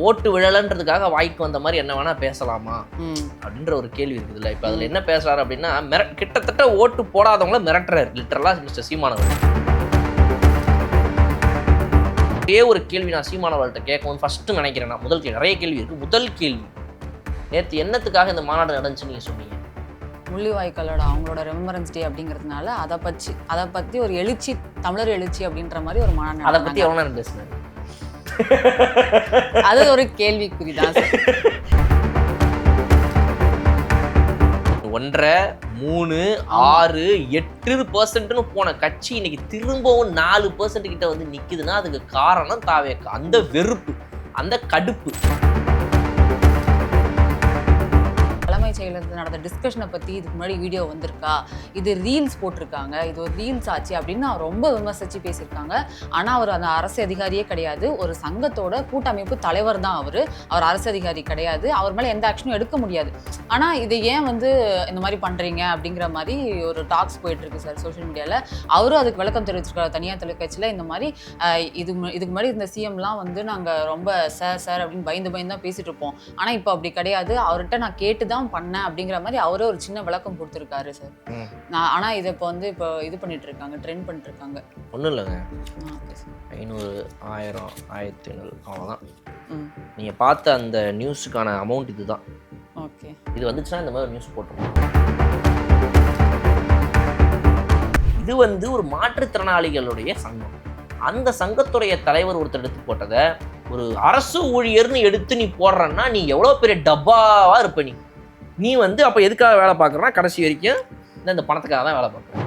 ஓட்டு விழலன்றதுக்காக வாய்க்கு வந்த மாதிரி என்ன வேணா பேசலாமா அப்படின்ற ஒரு கேள்வி இருக்குதுல்ல. இப்போ அதில் என்ன பேசுறாரு அப்படின்னா, கிட்டத்தட்ட ஓட்டு போடாதவங்கள மிரட்டுறாரு லிட்டரலா மிஸ்டர் சீமானவர். ஒரே ஒரு கேள்வி நான் சீமானவர்கள்ட்ட கேட்கணும்னு ஃபர்ஸ்ட் நினைக்கிறேன். நான் முதல் கேள்வி, நிறைய கேள்வி இருக்கு. முதல் கேள்வி, நேற்று என்னத்துக்காக இந்த மாநாடு நடந்துச்சு நீங்க சொன்னீங்க? முள்ளிவாய்க்காலோட அவங்களோட ரெமம்பரன்ஸ் டே அப்படிங்கிறதுனால அதை பத்தி ஒரு எழுச்சி, தமிழர் எழுச்சி அப்படின்ற மாதிரி ஒரு மாநாடு. அதை பத்தி எவ்வளோ நேரம் பேசுனேன்? அது ஒரு கேள்விக்குறிதான். 1.5, 3, 6, 8% போன கட்சி இன்னைக்கு திரும்பவும் 4% கிட்ட வந்து நிக்குதுன்னா அதுக்கு காரணம் தாவேக்கா. அந்த வெறுப்பு, அந்த கடுப்பு. தலைமைச் செயலகத்தில் நடந்த டிஸ்கஷனை பற்றி இதுக்கு முன்னாடி வீடியோ வந்திருக்கா, இது ரீல்ஸ் போட்டிருக்காங்க, இது ஒரு ரீல்ஸ் ஆச்சு அப்படின்னு அவர் ரொம்ப விமர்சித்து பேசியிருக்காங்க. ஆனால் அவர் அந்த அரசு அதிகாரியே கிடையாது, ஒரு சங்கத்தோட கூட்டமைப்பு தலைவர் தான். அவர் அரசு அதிகாரி கிடையாது, அவர் மேலே எந்த ஆக்ஷனும் எடுக்க முடியாது. ஆனால் இதை ஏன் வந்து இந்த மாதிரி பண்ணுறீங்க அப்படிங்கிற மாதிரி ஒரு டாக்ஸ் போயிட்டுருக்கு சார் சோஷியல் மீடியாவில். அவரும் அதுக்கு விளக்கம் தெரிவிச்சிருக்காரு தனியார் தொலைக்காட்சியில். இந்த மாதிரி இதுக்கு முன்னாடி இந்த சிஎம்லாம் வந்து நாங்கள் ரொம்ப சார் அப்படின்னு பயந்து தான் பேசிகிட்டு இருப்போம், ஆனால் இப்போ அப்படி கிடையாது, அவர்கிட்ட நான் கேட்டு தான் பண்ணேன் அப்படிங்கிற மாதிரி அவரே ஒரு சின்ன விளக்கம் கொடுத்துருக்காரு சார். ஆனால் இதை இப்போ இது பண்ணிட்டு இருக்காங்க, ட்ரெண்ட் பண்ணிட்டு இருக்காங்க. ஒன்றும் இல்லைங்க, 500, 1000, 1500 அவ்வளோதான். நீங்கள் பார்த்த அந்த நியூஸுக்கான அமௌண்ட் இதுதான். ஓகே, இது வந்துச்சுன்னா இந்த மாதிரி நியூஸ் போட்டுருவோம். இது வந்து ஒரு மாற்றுத்திறனாளிகளுடைய சங்கம். அந்த சங்கத்துடைய தலைவர் ஒருத்தர் எடுத்து போட்டதை ஒரு அரசு ஊழியர்னு எடுத்து நீ போடுறன்னா நீ எவ்வளோ பெரிய டப்பாவா இருப்ப. நீ வந்து அப்போ எதுக்காக வேலை பார்க்குறனா, கடைசி வரைக்கும் இந்த பணத்துக்காக தான் வேலை பார்க்குறேன்.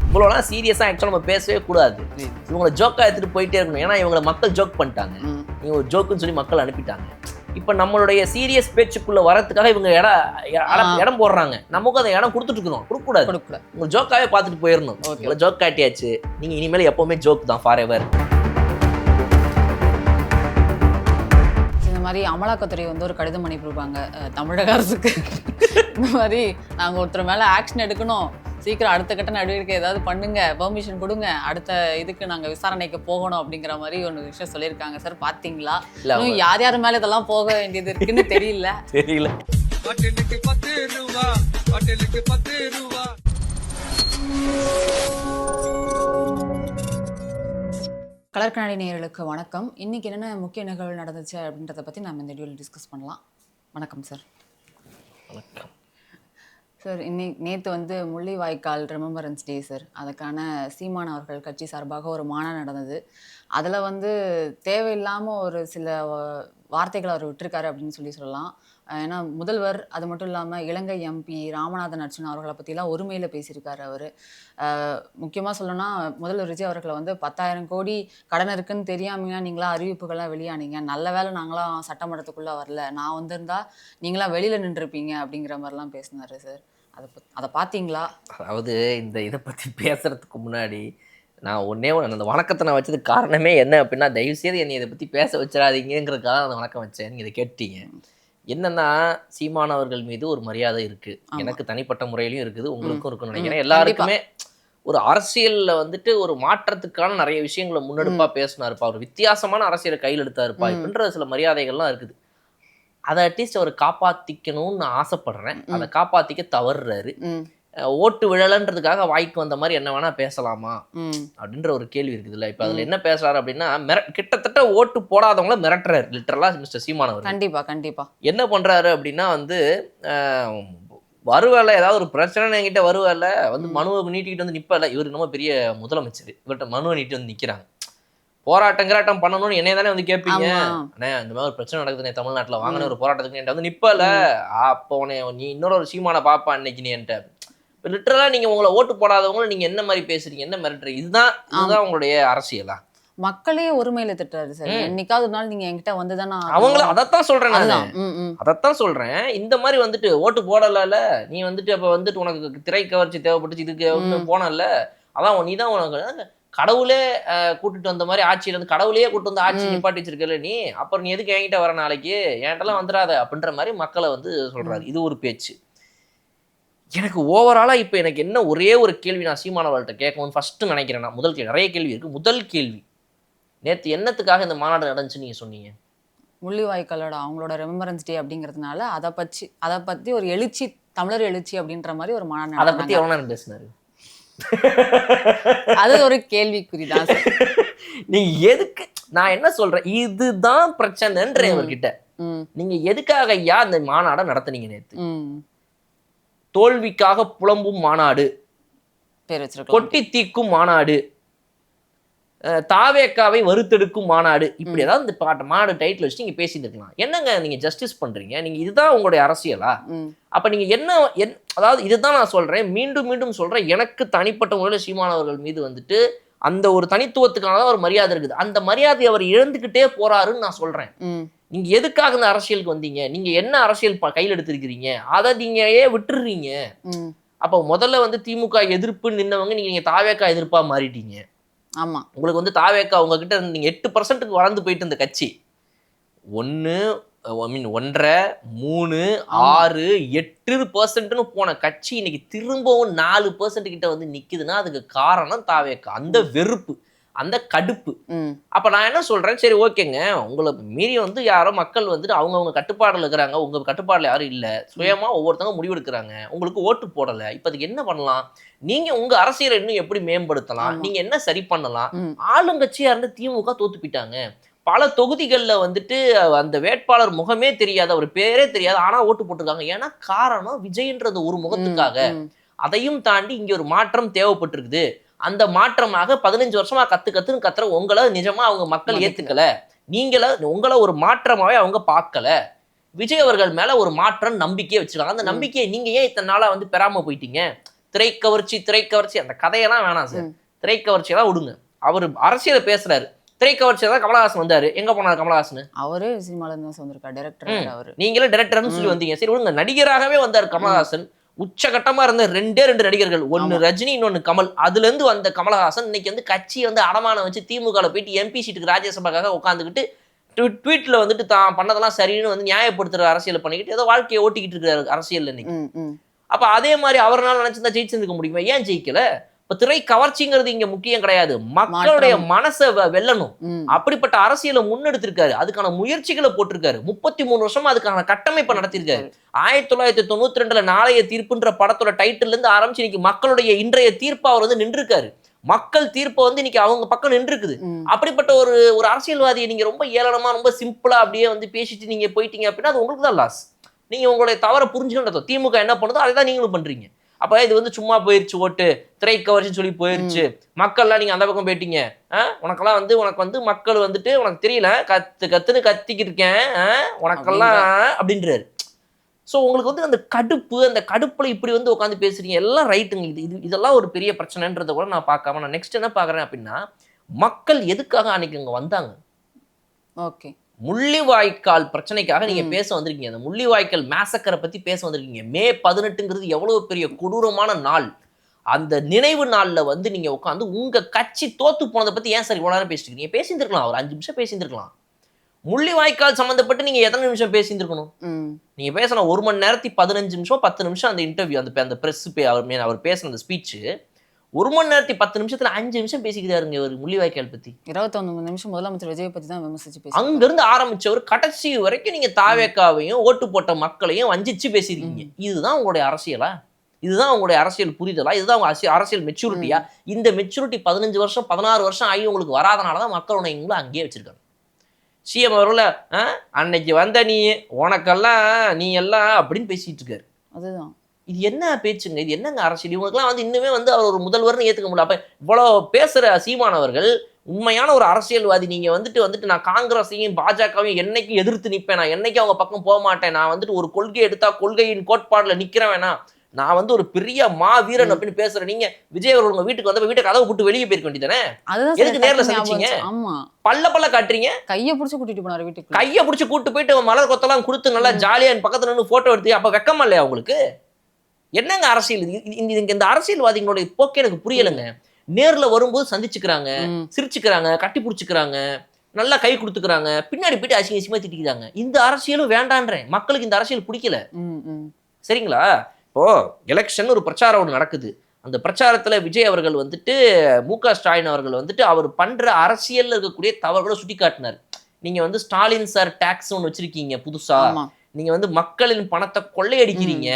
இவ்வளோலாம் சீரியஸாக ஆக்சுவலாக நம்ம பேசவே கூடாது. இவங்களை ஜோக்காக எடுத்துகிட்டு போயிட்டே இருக்கணும். ஏன்னா இவங்களை மக்கள் ஜோக் பண்ணிட்டாங்க, இவங்க ஒரு ஜோக்குன்னு சொல்லி மக்கள் அனுப்பிட்டாங்க. இப்போ நம்மளுடைய சீரியஸ் பேச்சுக்குள்ளே வரதுக்காக இவங்க இடம் போடுறாங்க. நமக்கும் அந்த இடம் கொடுத்துட்டுருக்கணும், கொடுக்கக்கூடாது. உங்களை ஜோக்காகவே பார்த்துட்டு போயிடணும். உங்களை ஜோக் காட்டியாச்சு, நீங்கள் இனிமேல் எப்போவுமே ஜோக் தான் ஃபார் எவர். இந்த மாதிரி அமலாக்கத்துறை வந்து ஒரு கடிதம் அனுப்பியிருப்பாங்க தமிழக அரசுக்கு. இந்த மாதிரி நாங்கள் ஒருத்தர் மேலே ஆக்ஷன் எடுக்கணும், சீக்கிரம் அடுத்த கட்ட நடவடிக்கை ஏதாவது பண்ணுங்க, பெர்மிஷன் கொடுங்க, அடுத்த இதுக்கு நாங்கள் விசாரணைக்கு போகணும் அப்படிங்கிற மாதிரி ஒரு விஷயம் சொல்லியிருக்காங்க சார். பார்த்தீங்களா? இன்னும் யார் மேலே இதெல்லாம் போக வேண்டியது இருக்குன்னு தெரியல. கலர்கண்ணாடி நேயர்களுக்கு வணக்கம். இன்னைக்கு என்னென்ன முக்கிய நிகழ்வு நடந்துச்சு அப்படின்றத பற்றி நம்ம இந்த வீடியோவில் டிஸ்கஸ் பண்ணலாம். வணக்கம் சார். வணக்கம் சார். நேற்று வந்து முள்ளிவாய்க்கால் ரெமம்பரன்ஸ் டே சார். அதுக்கான சீமான் அவர்கள் கட்சி சார்பாக ஒரு மாநாடு நடந்தது. அதில் வந்து தேவையில்லாமல் ஒரு சில வார்த்தைகளை அவர் விட்டுருக்காரு அப்படின்னு சொல்லலாம். ஏன்னா முதல்வர், அது மட்டும் இல்லாமல் இலங்கை எம்பி ராமநாதன் அர்ச்சுனா அவர்களை பற்றிலாம் ஒருமையில் பேசியிருக்காரு அவர். முக்கியமாக சொல்லணும்னா முதல்வர் விஜய் அவர்களை வந்து 10,000 கோடி கடன் இருக்குன்னு தெரியாமையா நீங்களாம் அறிவிப்புகள்லாம் வெளியானீங்க, நல்ல வேலை நாங்களாம் சட்டமன்றத்துக்குள்ளே வரல, நான் வந்திருந்தா நீங்களாம் வெளியில் நின்றுருப்பீங்க அப்படிங்கிற மாதிரிலாம் பேசினார் சார். அதை பார்த்தீங்களா? அதாவது இதை பற்றி பேசுகிறதுக்கு முன்னாடி நான் அந்த வணக்கத்தை நான் வச்சது காரணமே என்ன அப்படின்னா, தயவுசெய்து என்னை இதை பற்றி பேச வச்சிடாதீங்கிறதுக்காக அந்த வணக்கம் வச்சேன். நீங்கள் இதை கேட்டீங்க. என்னன்னா, சீமானவர்கள் மீது ஒரு மரியாதை இருக்கு, எனக்கு தனிப்பட்ட முறையிலையும் இருக்குது, உங்களுக்கும் இருக்குன்னு நினைக்கிறேன். எல்லாருக்குமே ஒரு அரசியல்ல வந்துட்டு ஒரு மாற்றத்துக்கான நிறைய விஷயங்களை முன்னெடுப்பா பேசினாருப்பா, ஒரு வித்தியாசமான அரசியலை கையில் எடுத்தாருப்பா இப்படின்ற சில மரியாதைகள்லாம் இருக்குது. அதை அட்லீஸ்ட் அவர் காப்பாத்திக்கணும்னு நான் ஆசைப்படுறேன். அதை காப்பாத்திக்க தவறுறாரு. ஓட்டு விழலன்றதுக்காக வாய்க்கு வந்த மாதிரி என்ன வேணா பேசலாமா அப்படின்ற ஒரு கேள்வி இருக்குதுல்ல. இப்ப அதுல என்ன பேசுறாரு அப்படின்னா, கிட்டத்தட்ட ஓட்டு போடாதவங்கள மிரட்டுறாரு லிட்டரலா மிஸ்டர் சீமானவர். கண்டிப்பா என்ன பண்றாரு அப்படின்னா வந்து, வருவேல ஏதாவது ஒரு பிரச்சனை என்கிட்ட வருவேல வந்து மனுவை நீட்டிக்கிட்டு வந்து நிப்பல. இவரு நம்ம பெரிய முதலமைச்சர், இவர்கிட்ட மனுவை நீட்டி வந்து நிக்கிறாங்க. போராட்டம் பண்ணணும்னு என்னைய தானே வந்து கேட்பீங்க, அண்ணே இந்த மாதிரி ஒரு பிரச்சனை நடக்குதுண்ணே தமிழ்நாட்டுல, வாங்கின ஒரு போராட்டத்துக்கு என்கிட்ட வந்து நிப்பல, அப்போ நீ இன்னொரு சீமான பாப்பா அன்னைக்கு நீ என்கிட்ட. லிட்டரலா நீங்க உங்களை ஓட்டு போடாதவங்க நீங்க என்ன மாதிரி பேசுறீங்க, என்ன மிரட்டுறீங்க? இதுதான் உங்களுடைய அரசியலா? மக்களே ஒருமையில திட்டாரு சார். என்னைக்காவது ஒரு நாள் நீங்க என்கிட்ட வந்துதானே அவங்கள அதைத்தான் சொல்றேன் அதைத்தான் சொல்றேன். இந்த மாதிரி வந்துட்டு ஓட்டு போடல, நீ வந்துட்டு அப்ப வந்துட்டு உனக்கு திரை கவர்ச்சி தேவைப்பட்டுச்சு, இதுக்கு போனல, அதான் நீ தான் உனக்கு கடவுளே கூட்டிட்டு வந்த மாதிரி ஆட்சியில இருந்து கடவுளையே கூட்டு வந்து ஆட்சி நிப்பாட்டி வச்சிருக்கல நீ, அப்புறம் நீ எதுக்கு என்கிட்ட வர, நாளைக்கு என்கிட்டலாம் வந்துடாத அப்படின்ற மாதிரி மக்களை வந்து சொல்றாரு. இது ஒரு பேச்சு. எனக்கு ஓவராலா இப்போ எனக்கு என்ன ஒரே ஒரு கேள்வி நான் சீமானவர்கள்ட்ட கேட்கணும்னு ஃபர்ஸ்ட் நினைக்கிறேன். நான் முதல் கேள்வி, நிறைய கேள்வி இருக்கு. முதல் கேள்வி, நேத்து என்னத்துக்காக இந்த மாநாடு நடந்துச்சு நீங்க சொன்னீங்க? முள்ளிவாய்க்காலோட அவங்களோட ரெமெம்பரன்ஸ் டே அப்படிங்கிறதுனால அதை பத்தி ஒரு எழுச்சி, தமிழர் எழுச்சி அப்படின்ற மாதிரி ஒரு மாநாடு அதை பத்தி நடந்தாங்க. எவ்வளவு நேரம் பேசினாரு? அது ஒரு கேள்விக்குறிதான் சார். நீங்க எதுக்கு, நான் என்ன சொல்றேன், இதுதான் பிரச்சனைன்றேன் இவர்கிட்ட. நீங்க எதுக்காக ஐயா அந்த மாநாட நடத்துனீங்க நேத்து? தோல்விக்காக புலம்பும் மாநாடு, பேர் வச்சிருக்கோம், கொட்டி தீக்கும் மாநாடு, தாவேக்காவை வறுத்தெடுக்கும் மாநாடு, இப்படி ஏதாவது இந்த மாநாடு டைட்டில் வச்சு நீங்க பேசிட்டு இருக்கலாம். என்னங்க நீங்க ஜஸ்டிஸ் பண்றீங்க? நீங்க இதுதான் உங்களுடைய அரசியலா? அப்ப நீங்க என்ன அதாவது இதுதான் நான் சொல்றேன், மீண்டும் மீண்டும் சொல்றேன், எனக்கு தனிப்பட்ட முறையில் சீமான் அவர்கள் மீது வந்துட்டு அந்த ஒரு தனித்துவத்துக்கான ஒரு மரியாதை இருக்குது. அந்த மரியாதையை அவர் இழந்துகிட்டே போறாருன்னு நான் சொல்றேன். நீங்க எதுக்காக இந்த அரசியலுக்கு வந்தீங்க? நீங்க என்ன அரசியல் கையில் எடுத்திருக்கிறீங்க? அதை நீங்க ஏன் விட்டுறீங்க? அப்ப முதல்ல வந்து திமுக எதிர்ப்பு நின்னவங்க நீங்க தாவேக்கா எதிர்ப்பா மாறிட்டீங்க. ஆமா, உங்களுக்கு வந்து தாவேக்கா உங்ககிட்ட நீங்க 8%க்கு வளர்ந்து போயிட்டு இந்த கட்சி 1 1.5 3 6 8% போன கட்சி இன்னைக்கு திரும்பவும் 4% கிட்ட வந்து நிக்குதுன்னா அதுக்கு காரணம் தாவேக்கா. அந்த வெறுப்பு, அந்த கடுப்பு. அப்ப நான் என்ன சொல்றேன், சரி ஓகேங்க, உங்களை மீறி வந்து யாரோ மக்கள் வந்துட்டு அவங்கவுங்க கட்டுப்பாடுல இருக்கிறாங்க, உங்க கட்டுப்பாடுல யாரும் இல்ல, சுயமா ஒவ்வொருத்தவங்க முடிவெடுக்கிறாங்க, உங்களுக்கு ஓட்டு போடல, இப்ப அதுக்கு என்ன பண்ணலாம்? நீங்க உங்க அரசியலை இன்னும் எப்படி மேம்படுத்தலாம், நீங்க என்ன சரி பண்ணலாம்? ஆளுங்கட்சியா இருந்து திமுக தோத்து போயிட்டாங்க. பல தொகுதிகள்ல வந்துட்டு அந்த வேட்பாளர் முகமே தெரியாது, அவர் பேரே தெரியாது, ஆனா ஓட்டு போட்டிருக்காங்க. ஏன்னா காரணம் விஜய்ன்றது ஒரு முகத்துக்காக. அதையும் தாண்டி இங்க ஒரு மாற்றம் தேவைப்பட்டிருக்குது. அந்த மாற்றமாக 15 வருஷமா கத்துன்னு கத்துற உங்களை நிஜமா அவங்க மக்கள் ஏத்துக்கல, உங்களை ஒரு மாற்றமாவே அவங்க பார்க்கல. விஜய் அவர்கள் மேல ஒரு மாற்றம் நம்பிக்கையை வச்சிருக்காங்க. அந்த நம்பிக்கையை நீங்க ஏன் இத்தனை நாளா வந்து பெறாம போயிட்டீங்க? திரைக்கவர்ச்சி அந்த கதையெல்லாம் வேணாம் சார். திரைக்கவர்ச்சியெல்லாம் விடுங்க. அவர் அரசியலை பேசுறாரு. திரைக்கவர்ச்சியா தான் கமலஹாசன் வந்தாரு. எங்க போனாரு கமலஹாசன்? அவரு சினிமால இருந்து வந்திருக்காரு, டைரக்டர். அவரு நீங்களும் டைரக்டர்னு சொல்லி வந்தீங்க. சரி விடுங்க, நடிகராகவே வந்தாரு கமலஹாசன். உச்சகட்டமா இருந்த 2 நடிகர்கள், ஒன்னு ரஜினி, இன்னொன்னு கமல். அதுல இருந்து வந்த கமலஹாசன் இன்னைக்கு வந்து கட்சி வந்து அடமானம் வச்சு திமுகல போயிட்டு எம்பி சீட்டுக்கு ராஜ்யசபாக்காக உட்காந்துக்கிட்டு ட்வீட்ல வந்துட்டு தான் பண்ணதெல்லாம் சரின்னு வந்து நியாயப்படுத்துற அரசியல் பண்ணிக்கிட்டு ஏதோ வாழ்க்கையை ஓட்டிக்கிட்டு இருக்காரு அரசியல் இன்னைக்கு. அப்ப அதே மாதிரி அவரால் நினைச்சிருந்தா ஜெயிச்சிருக்க முடியுமா? ஏன் ஜெயிக்கல? இப்ப திரை கவர்ச்சிங்கிறது இங்க முக்கியம் கிடையாது, மக்களுடைய மனசை வெல்லணும். அப்படிப்பட்ட அரசியலை முன்னெடுத்திருக்காரு, அதுக்கான முயற்சிகளை போட்டிருக்காரு. 33 வருஷமா அதுக்கான கட்டமைப்பை நடத்திருக்காரு. 1992 நாளைய தீர்ப்புன்ற படத்தோட டைட்டில் இருந்து ஆரம்பிச்சு இன்னைக்கு மக்களுடைய இன்றைய தீர்ப்பா அவர் வந்து நின்றுருக்காரு. மக்கள் தீர்ப்பை வந்து இன்னைக்கு அவங்க பக்கம் நின்றுருக்குது. அப்படிப்பட்ட ஒரு அரசியல்வாதியை நீங்க ரொம்ப ஏளனமா ரொம்ப சிம்பிளா அப்படியே வந்து பேசிட்டு நீங்க போயிட்டீங்க அப்படின்னா அது உங்களுக்கு தான் லாஸ். நீங்க உங்களுடைய தவறை புரிஞ்சுக்கணும். திமுக என்ன பண்ணுதோ அதை தான் நீங்களும் பண்றீங்க. அப்ப இது வந்து சும்மா போயிருச்சு, ஓட்டு திரை கவர்ச்சின்னு சொல்லி போயிருச்சு, மக்கள்லாம் நீங்க அந்த பக்கம் போயிட்டீங்க, உனக்கெல்லாம் வந்து உனக்கு வந்து மக்கள் வந்துட்டு உனக்கு தெரியல, கத்துன்னு கத்திக்கிட்டு இருக்கேன் உனக்கெல்லாம் அப்படின்றாரு. ஸோ உங்களுக்கு வந்து அந்த கடுப்புல இப்படி வந்து உட்காந்து பேசுறீங்க, எல்லாம் ரைட்டுங்க. இதெல்லாம் ஒரு பெரிய பிரச்சனைன்றதை கூட நான் பார்க்காம நான் நெக்ஸ்ட் என்ன பார்க்குறேன் அப்படின்னா, மக்கள் எதுக்காக அன்னைக்கு இங்க வந்தாங்க? ஓகே, முள்ளிவாய்க்கால் பிரச்சனைக்காக நீங்க பேச வந்திருக்கீங்க. அந்த முள்ளிவாய்க்கால் மேசக்கரை பத்தி பேச வந்திருக்கீங்க. மே 18ங்கிறது எவ்வளவு பெரிய கொடூரமான நாள். அந்த நினைவு நாள்ல வந்து நீங்க உட்காந்து உங்க கட்சி தோத்து போனதை பத்தி ஏன் சார் இவ்வளவு நேரம் பேசிட்டு இருக்கீங்க? பேசியிருந்திருக்கலாம், ஒரு 5 நிமிஷம் பேசியிருந்திருக்கலாம். முள்ளிவாய்க்கால் சம்பந்தப்பட்டு நீங்க எத்தனை நிமிஷம் பேசியிருந்திருக்கணும்? நீங்க பேசணும் 1 மணி நேரத்துக்கு 15 நிமிஷம் 10 நிமிஷம் அந்த இன்டர்வியூ, அந்த பிரஸ் அவர் பேசின அந்த ஸ்பீச் 1 மணி நேரத்துக்கு 10 நிமிஷத்துல 5 நிமிஷம் பேசிக்கிறாருங்க ஒரு முள்ளிவாய்க்கால் பத்தி. 21 நிமிஷம் முதலமைச்சர் விஜய் பத்தி தான் விமர்சிச்சு பேசி அங்க இருந்து ஆரம்பிச்சவர் கடைசி வரைக்கும் நீங்க தாவேக்காவையும் ஓட்டு போட்ட மக்களையும் வஞ்சிச்சு பேசிருக்கீங்க. இதுதான் உங்களுடைய அரசியலா? இதுதான் உங்களுடைய அரசியல் புரிதலா? இதுதான் உங்க அரசியல் மெச்சூரிட்டியா? இந்த மெச்சூரிட்டி 15 வருஷம் 16 வருஷம் ஆகி உங்களுக்கு வராதனாலதான் மக்கள் உங்களை அங்கேயே வச்சிருக்காங்க. சிஎம் அவர்கள அன்னைக்கு வந்த உனக்கெல்லாம் நீ எல்லாம் அப்படின்னு பேசிட்டு இருக்காரு. அதுதான் இது என்ன பேச்சுங்க? இது என்னங்க அரசியல்? இவங்களுக்குலாம் வந்து இன்னுமே வந்து அவர் ஒரு முதல்வர்னு ஏத்துக்க முடியல. அப்ப இவ்வளோ பேசுற சீமான் அவர்கள் உண்மையான ஒரு அரசியல்வாதி. நீங்க வந்துட்டு நான் காங்கிரஸையும் பாஜகவையும் என்னைக்கும் எதிர்த்து நிற்பேன், நான் என்னைக்கும் அவங்க பக்கம் போக மாட்டேன், நான் வந்துட்டு ஒரு கொள்கை எடுத்தா கொள்கையின் கோட்பாடுல நிக்கிறேன், வேணா நான் வந்து ஒரு பெரிய மா வீரன் அப்படின்னு பேசுற நீங்க விஜய் அவர்கள் உங்க வீட்டுக்கு வந்த வீட்டை கதவை போட்டு வெளியே போயிருக்க வேண்டியதானே? எதுக்கு நேர்ல சந்திச்சீங்க? பல்ல காட்டுறீங்க, கையை பிடிச்சு கூட்டிட்டு போனாரு வீட்டுக்கு, கையை பிடிச்சு கூட்டு போயிட்டு மலர் கொத்தெல்லாம் கொடுத்து நல்லா ஜாலியா பக்கத்துல நின்று போட்டோ எடுத்து, அப்ப வெக்கமா இல்லையா உங்களுக்கு? என்னங்க அரசியல்? இந்த அரசியல்வாதிகளுடைய போக்கே எனக்கு புரியலைங்க. நேர்ல வரும்போது சந்திச்சுக்கிறாங்க, சிரிச்சுக்கிறாங்க, கட்டி பிடிச்சுக்கிறாங்க, நல்லா கை கொடுத்துக்கிறாங்க, பின்னாடி போயிட்டு அசிங்கமா திட்டிக்கிறாங்க. இந்த அரசியலும் வேண்டான்றேன். மக்களுக்கு இந்த அரசியல் பிடிக்கல. சரிங்களா? இப்போ எலெக்ஷன் ஒரு பிரச்சாரம் ஒன்று நடக்குது, அந்த பிரச்சாரத்துல விஜய் அவர்கள் வந்துட்டு மு.க. ஸ்டாலின் அவர்கள் வந்துட்டு அவர் பண்ற அரசியல்ல இருக்கக்கூடிய தவறுகளை சுட்டி காட்டினார். நீங்க வந்து ஸ்டாலின் சார் டாக்ஸ் ஒன்று வச்சிருக்கீங்க புதுசா, ஆமா. நீங்க வந்து மக்களின் பணத்தை கொள்ளையடிக்கிறீங்க,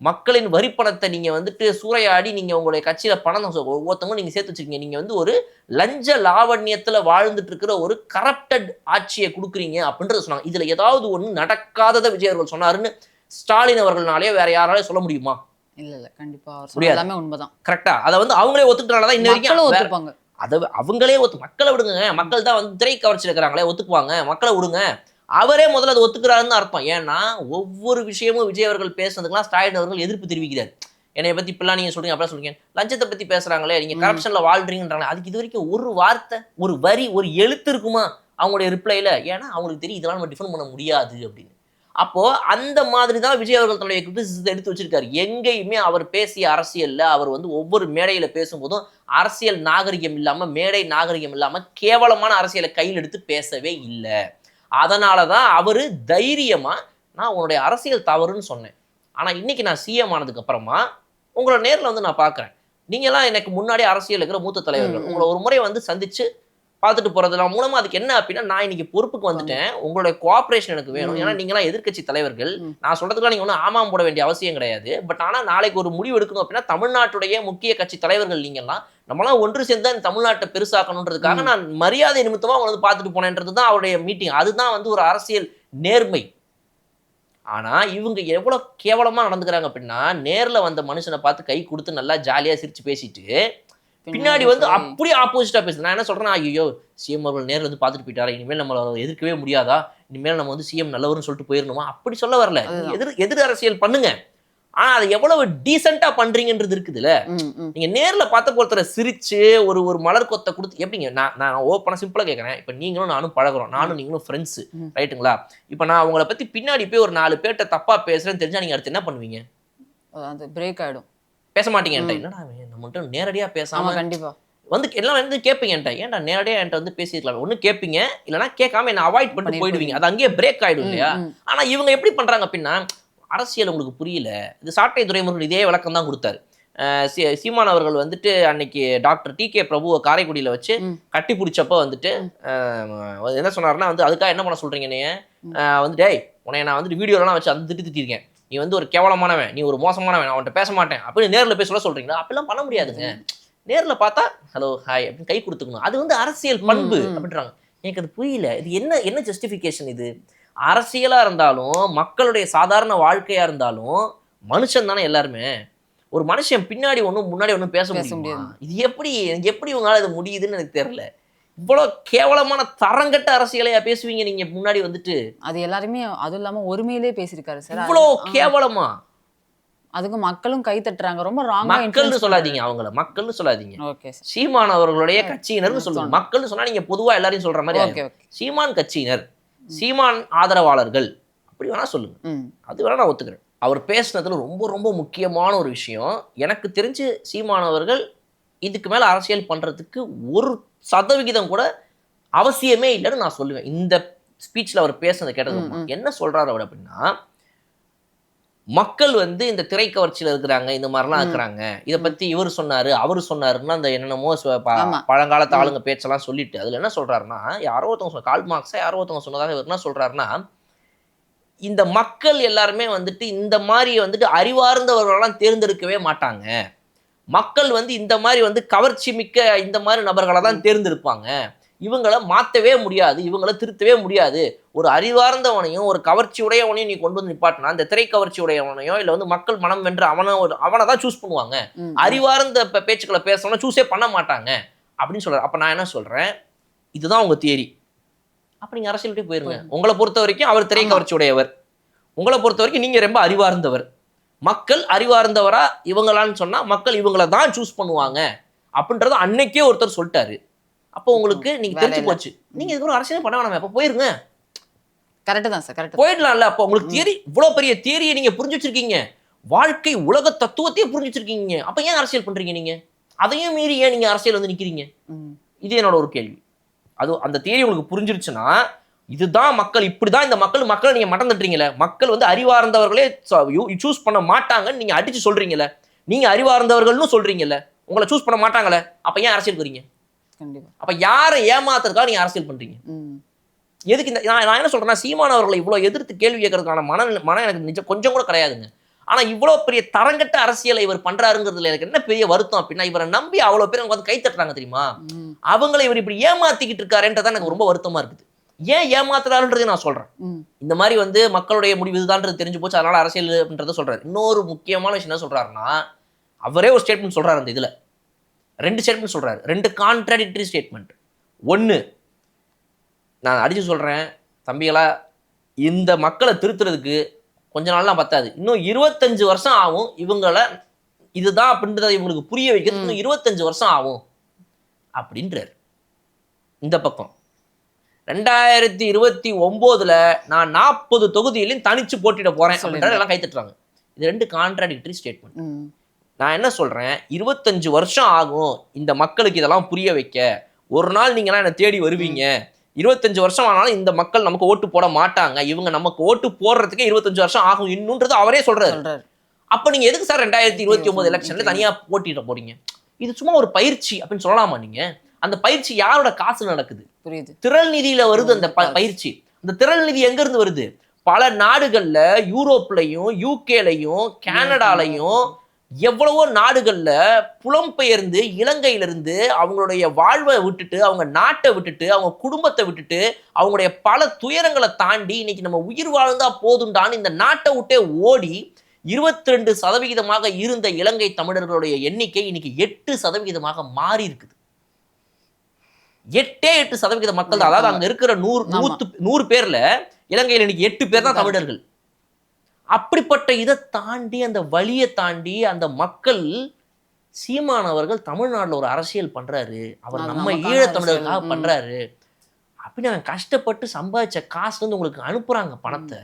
மக்களின் வரி பணத்தை நீங்க வந்துட்டு சூறையாடி நீங்க உங்களுடைய கட்சியில பணம் ஒவ்வொருத்தவங்க நீங்க சேர்த்து வச்சிருக்கீங்க, நீங்க வந்து ஒரு லஞ்ச லாவண்யத்துல வாழ்ந்துட்டு இருக்கிற ஒரு கரப்டட் ஆட்சியை கொடுக்குறீங்க அப்படின்றத சொன்னாங்க. இதுல ஏதாவது ஒண்ணு நடக்காததை விஜய் அவர்கள் சொன்னாருன்னு ஸ்டாலின் அவர்கள்னாலே வேற யாராலையும் சொல்ல முடியுமா? இல்ல கண்டிப்பா அவர் சொன்னது முடியாது. எல்லாமே உண்மைதான். கரெக்டா? அதை வந்து அவங்களே ஒத்துக்கிட்டனாலதான் இன்ன மக்களும் வரைக்கும் ஒத்துப்பாங்க. அதை அவங்களே மக்களை விடுங்க, மக்கள் தான் வந்து திரை கவர்ச்சி இருக்கிறாங்களே ஒத்துக்குவாங்க, மக்களை விடுங்க. அவரே முதல்ல அதை ஒத்துக்கிறாருன்னு அர்த்தம். ஏன்னா ஒவ்வொரு விஷயமும் விஜய் அவர்கள் பேசுனதுக்கெல்லாம் ஸ்டாலின் அவர்கள் எதிர்ப்பு தெரிவிக்கிறார். என்னைய பத்தி இப்பெல்லாம் நீங்க சொல்றீங்க அப்படிலாம் சொல்றீங்க, லஞ்சத்தை பத்தி பேசுறாங்களே, நீங்க கரப்ஷன்ல வாழ்றீங்கன்றாங்களே, அதுக்கு இது வரைக்கும் ஒரு வார்த்தை, ஒரு வரி, ஒரு எழுத்து இருக்குமா அவங்களுடைய ரிப்ளைல? ஏன்னா அவங்களுக்கு தெரியும் இதெல்லாம் நம்ம டிஃபெண்ட் பண்ண முடியாது அப்படின்னு. அப்போ அந்த மாதிரி தான் விஜய் அவர்கள் தன்னுடைய கிரிட்டிசிசத்தை எடுத்து வச்சிருக்காரு. எங்கேயுமே அவர் பேசிய அரசியல்ல அவர் வந்து ஒவ்வொரு மேடையில பேசும்போதும் அரசியல் நாகரிகம் இல்லாம, மேடை நாகரிகம் இல்லாம கேவலமான அரசியலை கையில் எடுத்து பேசவே இல்லை. அதனாலதான் அவரு தைரியமா நான் உன்னுடைய அரசியல் தவறுன்னு சொன்னேன். ஆனா இன்னைக்கு நான் சிஎம் ஆனதுக்கு அப்புறமா உங்களை நேர்ல வந்து நான் பாக்குறேன், நீங்க எல்லாம் எனக்கு முன்னாடி அரசியல் இருக்கிற மூத்த தலைவர்கள், உங்களை ஒரு முறை வந்து சந்திச்சு பார்த்துட்டு போறதுலாம் மூலமா அதுக்கு என்ன அப்படின்னா, நான் இன்னைக்கு பொறுப்புக்கு வந்துட்டேன், உங்களுடைய கோஆபரேஷன் எனக்கு வேணும். ஏன்னா நீங்க எல்லாம் எதிர்க்கட்சி தலைவர்கள், நான் சொல்றதுக்குலாம் நீங்க ஒன்றும் ஆமாம் போட வேண்டிய அவசியம் கிடையாது. பட் ஆனா நாளைக்கு ஒரு முடிவு எடுக்கணும் அப்படின்னா தமிழ்நாட்டுடைய முக்கிய கட்சி தலைவர்கள் நீங்கெல்லாம், நம்மளாம் ஒன்று சேர்ந்து இந்த தமிழ்நாட்டை பெருசாக்கணுன்றதுக்காக நான் மரியாதை நிமித்தமா உங்களை வந்து பார்த்துட்டு போனேன்றது தான் அவருடைய மீட்டிங். அதுதான் வந்து ஒரு அரசியல் நேர்மை. ஆனா இவங்க எவ்வளவு கேவலமா நடந்துக்கிறாங்க அப்படின்னா, நேர்ல வந்த மனுஷனை பார்த்து கை கொடுத்து நல்லா ஜாலியா சிரிச்சு பேசிட்டு பின்னாடி வந்து அப்படியே ஆப்போசிட்டா பேசுது. நான் என்ன சொல்றேன்னா, ஐயோ சிஎம் அவர்கள் நேரில் வந்து பார்த்துட்டு போயிட்டாரா, இனிமேல் நம்ம எதிர்க்கவே முடியாதா, இனிமேல் நம்ம வந்து சிஎம் நல்லவர்னு சொல்லிட்டு போயிடணுமா, அப்படி சொல்ல வரல. எதிர் அரசியல் பண்ணுங்க, ஆனா அதை எவ்வளவு டீசெண்டா பண்றீங்கன்றது இருக்குதுல்ல. நீங்க நேர்ல பார்த்த ஒருத்தரை சிரிச்சு ஒரு மலர் கொத்தை கொடுத்து எப்படிங்க? நான் ஓப்பனா சிம்பிளா கேட்கறேன். இப்ப நீங்களும் நானும் பழகுறோம், நானும் நீங்களும் ஃப்ரெண்ட்ஸ், ரைட்டுங்களா? இப்ப நான் உங்களை பத்தி பின்னாடி போய் ஒரு 4 பேர்ட்ட தப்பா பேசுறேன்னு தெரிஞ்சா நீங்க அடுத்து என்ன பண்ணுவீங்க? அது பிரேக் ஆயிடும், பேச மாட்டீங்க. என்னடா நம்மள்ட்ட நேரடியா பேசாம கண்டிப்பா வந்து எல்லாம் வந்து கேட்பீங்க, ஏன்டா நேரடியா என்கிட்ட வந்து பேசிருக்கலாம், ஒண்ணு கேட்பீங்க, இல்லைன்னா கேட்காம என்ன அவாய்ட் பண்ணிட்டு போயிடுவீங்க. அது அங்கேயே பிரேக் ஆயிடும் இல்லையா? ஆனா இவங்க எப்படி பண்றாங்க அப்படின்னா, அரசியல் உங்களுக்கு புரியல. இது சாட்டை துரைமுருகன் இதே விளக்கம் தான் கொடுத்தாரு. சீமான் அவர்கள் வந்துட்டு அன்னைக்கு டாக்டர் டி.கே. பிரபுவை காரைக்குடியில வச்சு கட்டி பிடிச்சப்ப வந்துட்டு என்ன சொன்னாருன்னா, வந்து அதுக்காக என்ன பண்ண சொல்றீங்க நீ வந்து, டேய் உன்னை நான் வந்துட்டு வீடியோலாம் வச்சு அந்த திட்டிருக்கேன், நீ வந்து ஒரு கேவலமானவன், நீ ஒரு மோசமானவன், அவன்கிட்ட பேச மாட்டேன் அப்படின்னு நேரில் போய் சொல்ல சொல்றீங்களா? அப்படிலாம் பண்ண முடியாதுங்க. நேரில் பார்த்தா ஹலோ ஹாய் அப்படின்னு கை கொடுத்துக்கணும். அது வந்து அரசியல் பண்பு அப்படின்றாங்க. எனக்கு அது புரியல. இது என்ன ஜஸ்டிஃபிகேஷன் இது? அரசியலா இருந்தாலும் மக்களுடைய சாதாரண வாழ்க்கையா இருந்தாலும் மனுஷன் தானே எல்லாருமே. ஒரு மனுஷன் பின்னாடி ஒன்றும் முன்னாடி ஒன்றும் பேச முடியும். இது எப்படி உங்களால் இது முடியுதுன்னு எனக்கு தெரியல. இவ்வளவு கேவலமான தரங்கட்ட அரசியலையா பேசுவீங்க நீங்க முன்னாடி வந்துட்டு? அது எல்லாருமே அதுவும் இல்லாம ஒருமையிலே பேசியிருக்காரு சார். இவ்வளவு கேவலமா? அதுக்கு மக்களும் கை தட்டுறாங்க. ரொம்ப ராங்கா மக்கள்னு சொல்லாதீங்க, அவங்கள மக்கள்னு சொல்லாதீங்க. சீமான் அவர்களுடைய கட்சியினர்னு சொல்லுங்க. மக்கள்னு சொன்னா நீங்க பொதுவா எல்லாரையும் சொல்ற மாதிரி. சீமான் கட்சியினர், சீமான் ஆதரவாளர்கள் அப்படி வேணா சொல்லுங்க, அது வேணா நான் ஒத்துக்கிறேன். அவர் பேசுனதுல ரொம்ப ரொம்ப முக்கியமான ஒரு விஷயம், எனக்கு தெரிஞ்சு சீமான் அவர்கள் இதுக்கு மேல அரசியல் பண்றதுக்கு 1% கூட அவசியமே இல்லைன்னு நான் சொல்லுவேன். இந்த ஸ்பீச்ல அவர் பேசுனதை கேட்டது என்ன சொல்றாரு அவர் அப்படின்னா, மக்கள் வந்து இந்த திரை கவர்ச்சியில இருக்கிறாங்க, இந்த மாதிரிலாம் இருக்கிறாங்க, இதை பத்தி இவர் சொன்னாரு அவரு சொன்னாருன்னா அந்த என்னென்னமோ பழங்காலத்து ஆளுங்க பேச்செல்லாம் சொல்லிட்டு அதுல என்ன சொல்றாருன்னா, யாரோ ஒருத்தவங்க கால் மார்க்ஸா யாரோ ஒருத்தவங்க சொன்னதாக இவர் என்ன சொல்றாருன்னா, இந்த மக்கள் எல்லாருமே வந்துட்டு இந்த மாதிரி வந்துட்டு அறிவார்ந்தவர்களெல்லாம் தேர்ந்தெடுக்கவே மாட்டாங்க, மக்கள் வந்து இந்த மாதிரி வந்து கவர்ச்சி மிக்க இந்த மாதிரி நபர்களை தான் தேர்ந்தெடுப்பாங்க, இவங்களை மாற்றவே முடியாது, இவங்களை திருத்தவே முடியாது, ஒரு அறிவார்ந்தவனையும் ஒரு கவர்ச்சி உடையவனையும் நீ கொண்டு வந்து நிப்பாட்டினா, இந்த திரை கவர்ச்சி உடையவனையோ இல்லை வந்து மக்கள் மனம் வென்று அவனை தான் சூஸ் பண்ணுவாங்க, அறிவார்ந்த பேச்சுக்களை பேசணும்னா சூஸே பண்ண மாட்டாங்க அப்படின்னு சொல்றாரு. அப்ப நான் என்ன சொல்றேன், இதுதான் உங்க தியரி, அப்ப நீங்க அரசியல் விட்டு போயிருங்க. உங்களை பொறுத்த வரைக்கும் அவர் திரை கவர்ச்சி உடையவர், உங்களை பொறுத்த வரைக்கும் நீங்க ரொம்ப அறிவார்ந்தவர், மக்கள் அறிவார்ந்தவரா இவங்களான்னு சொன்னா மக்கள் இவங்களை தான் சூஸ் பண்ணுவாங்க அப்படின்றத அன்னைக்கே ஒருத்தர் சொல்லிட்டாரு. அப்போ உங்களுக்கு நீங்க தெரிஞ்சு போச்சு, நீங்க இதுக்கு அரசியல் பண்ண வேணாமே, அப்ப போயிருங்க. கரெக்ட் தான் சார், கரெக்ட் போயிடலாம்ல. அப்போ உங்களுக்கு தியரி, இவ்வளவு பெரிய தியரியை நீங்க புரிஞ்சு வச்சிருக்கீங்க, வாழ்க்கை உலக தத்துவத்தையே புரிஞ்சு வச்சிருக்கீங்க, அப்ப ஏன் அரசியல் பண்றீங்க நீங்க? அதையும் மீறி ஏன் நீங்க அரசியல் வந்து நிக்கிறீங்க? இது என்னோட ஒரு கேள்வி. அது அந்த தியரி உங்களுக்கு புரிஞ்சிருச்சுன்னா, இதுதான் மக்கள், இப்படிதான் இந்த மக்களை நீங்க மட்டம் தட்டுறீங்களே, மக்கள் வந்து அறிவார்ந்தவர்களே சூஸ் பண்ண மாட்டாங்கன்னு நீங்க அடிச்சு சொல்றீங்களே, நீங்க அறிவார்ந்தவர்கள்னு சொல்றீங்கல்ல, உங்களை சூஸ் பண்ண மாட்டாங்களே, அப்ப ஏன் அரசியல் வரீங்க? கண்டிப்பா. அப்ப யாரை ஏமாத்துறதுக்காக நீங்க அரசியல் பண்றீங்க? எதுக்கு இந்த நான் என்ன சொல்றேன்னா, சீமான் அவர்களை இவ்வளவு எதிர்த்து கேள்வி கேட்கறதுக்கான மனம் எனக்கு கொஞ்சம் கூட கிடையாதுங்க. ஆனா இவ்வளவு பெரிய தரங்கட்ட அரசியலை இவர் பண்றாருங்கிறதுல எனக்கு என்ன பெரிய வருத்தம் அப்படின்னா, இவரை நம்பி அவ்வளவு பேர் வந்து கை தட்டுறாங்க தெரியுமா? அவங்களை இவர் இப்படி ஏமாத்திக்கிட்டு இருக்காருன்றதான் எனக்கு ரொம்ப வருத்தமா இருக்குது. ஏன் ஏமாத்துறாருன்றதை நான் சொல்றேன். இந்த மாதிரி வந்து மக்களுடைய முடிவு இதுதான்றது தெரிஞ்சு போச்சு, அதனால அரசியல்ன்றதை சொல்றாரு. இன்னொரு முக்கியமான விஷயம் என்ன சொல்றாருன்னா, அவரே ஒரு ஸ்டேட்மெண்ட் சொல்றாரு அந்த இதுல. 2 ஸ்டேட்மெண்ட் சொல்றாரு. 2 கான்ட்ராடிக்டரி ஸ்டேட்மெண்ட். 1, நான் அடிச்சு சொல்றேன் தம்பிகளா, இந்த மக்களை திருத்துறதுக்கு கொஞ்ச நாள்லாம் பத்தாது, இன்னும் 25 வருஷம் ஆகும். இவங்கள இதுதான் அப்படின்றத இவங்களுக்கு புரிய வைக்கிறதுக்கு இன்னும் 25 வருஷம் ஆகும் அப்படின்றாரு. இந்த பக்கம் 2029 நான் 40 தொகுதியிலும் தனிச்சு போட்டிட போறேன் அப்படின்றது எல்லாம் கை தட்டுறாங்க. இது 2 கான்ட்ராடிக்டரி ஸ்டேட்மெண்ட். நான் என்ன சொல்றேன், 25 வருஷம் ஆகும் இந்த மக்களுக்கு இதெல்லாம் புரிய வைக்க. ஒரு நாள் நீங்களாம் என்னை தேடி வருவீங்க. 25 வருஷம் ஆனாலும் இந்த மக்கள் நமக்கு ஓட்டு போட மாட்டாங்க. இவங்க நமக்கு ஓட்டு போடுறதுக்கே 25 வருஷம் ஆகும் இன்னுன்றது அவரே சொல்றாரு. அப்ப நீங்க எதுக்கு சார் 2029 எலெக்ஷன்ல தனியா போட்டிட போறீங்க? இது சும்மா ஒரு பயிற்சி அப்படின்னு சொல்லலாமா நீங்க? அந்த பயிற்சி யாரோட காசு நடக்குது? புரியுது. திரள் நிதியில வருது அந்த பயிற்சி. அந்த திரள் நிதி எங்க இருந்து வருது? பல நாடுகள்ல, யூரோப்லயும், யூகேலையும், கனடாலையும் எவ்வளவோ நாடுகள்ல புலம்பெயர்ந்து இலங்கையிலிருந்து அவங்களுடைய வாழ்வை விட்டுட்டு, அவங்க நாட்டை விட்டுட்டு, அவங்க குடும்பத்தை விட்டுட்டு, அவங்களுடைய பல துயரங்களை தாண்டி இன்னைக்கு நம்ம உயிர் வாழ்ந்தா போதுண்டான்னு இந்த நாட்டை விட்டே ஓடி 22% இருந்த இலங்கை தமிழர்களுடைய எண்ணிக்கை இன்னைக்கு 8% மாறி இருக்குது. 8% மக்கள் தான். அதாவது அங்க இருக்கிற 100 பேர்ல இலங்கையில் இன்னைக்கு 8 பேர் தான் தமிழர்கள். அப்படிப்பட்ட இதை தாண்டி, அந்த வழியை தாண்டி அந்த மக்கள், சீமான் அவர்கள் தமிழ்நாட்டில் ஒரு அரசியல் பண்றாரு, அவர் நம்ம ஈழத்தமிழர்களுக்காக பண்றாரு அப்படின்னு அவன் கஷ்டப்பட்டு சம்பாதிச்ச காசு வந்து உங்களுக்கு அனுப்புறாங்க பணத்தை.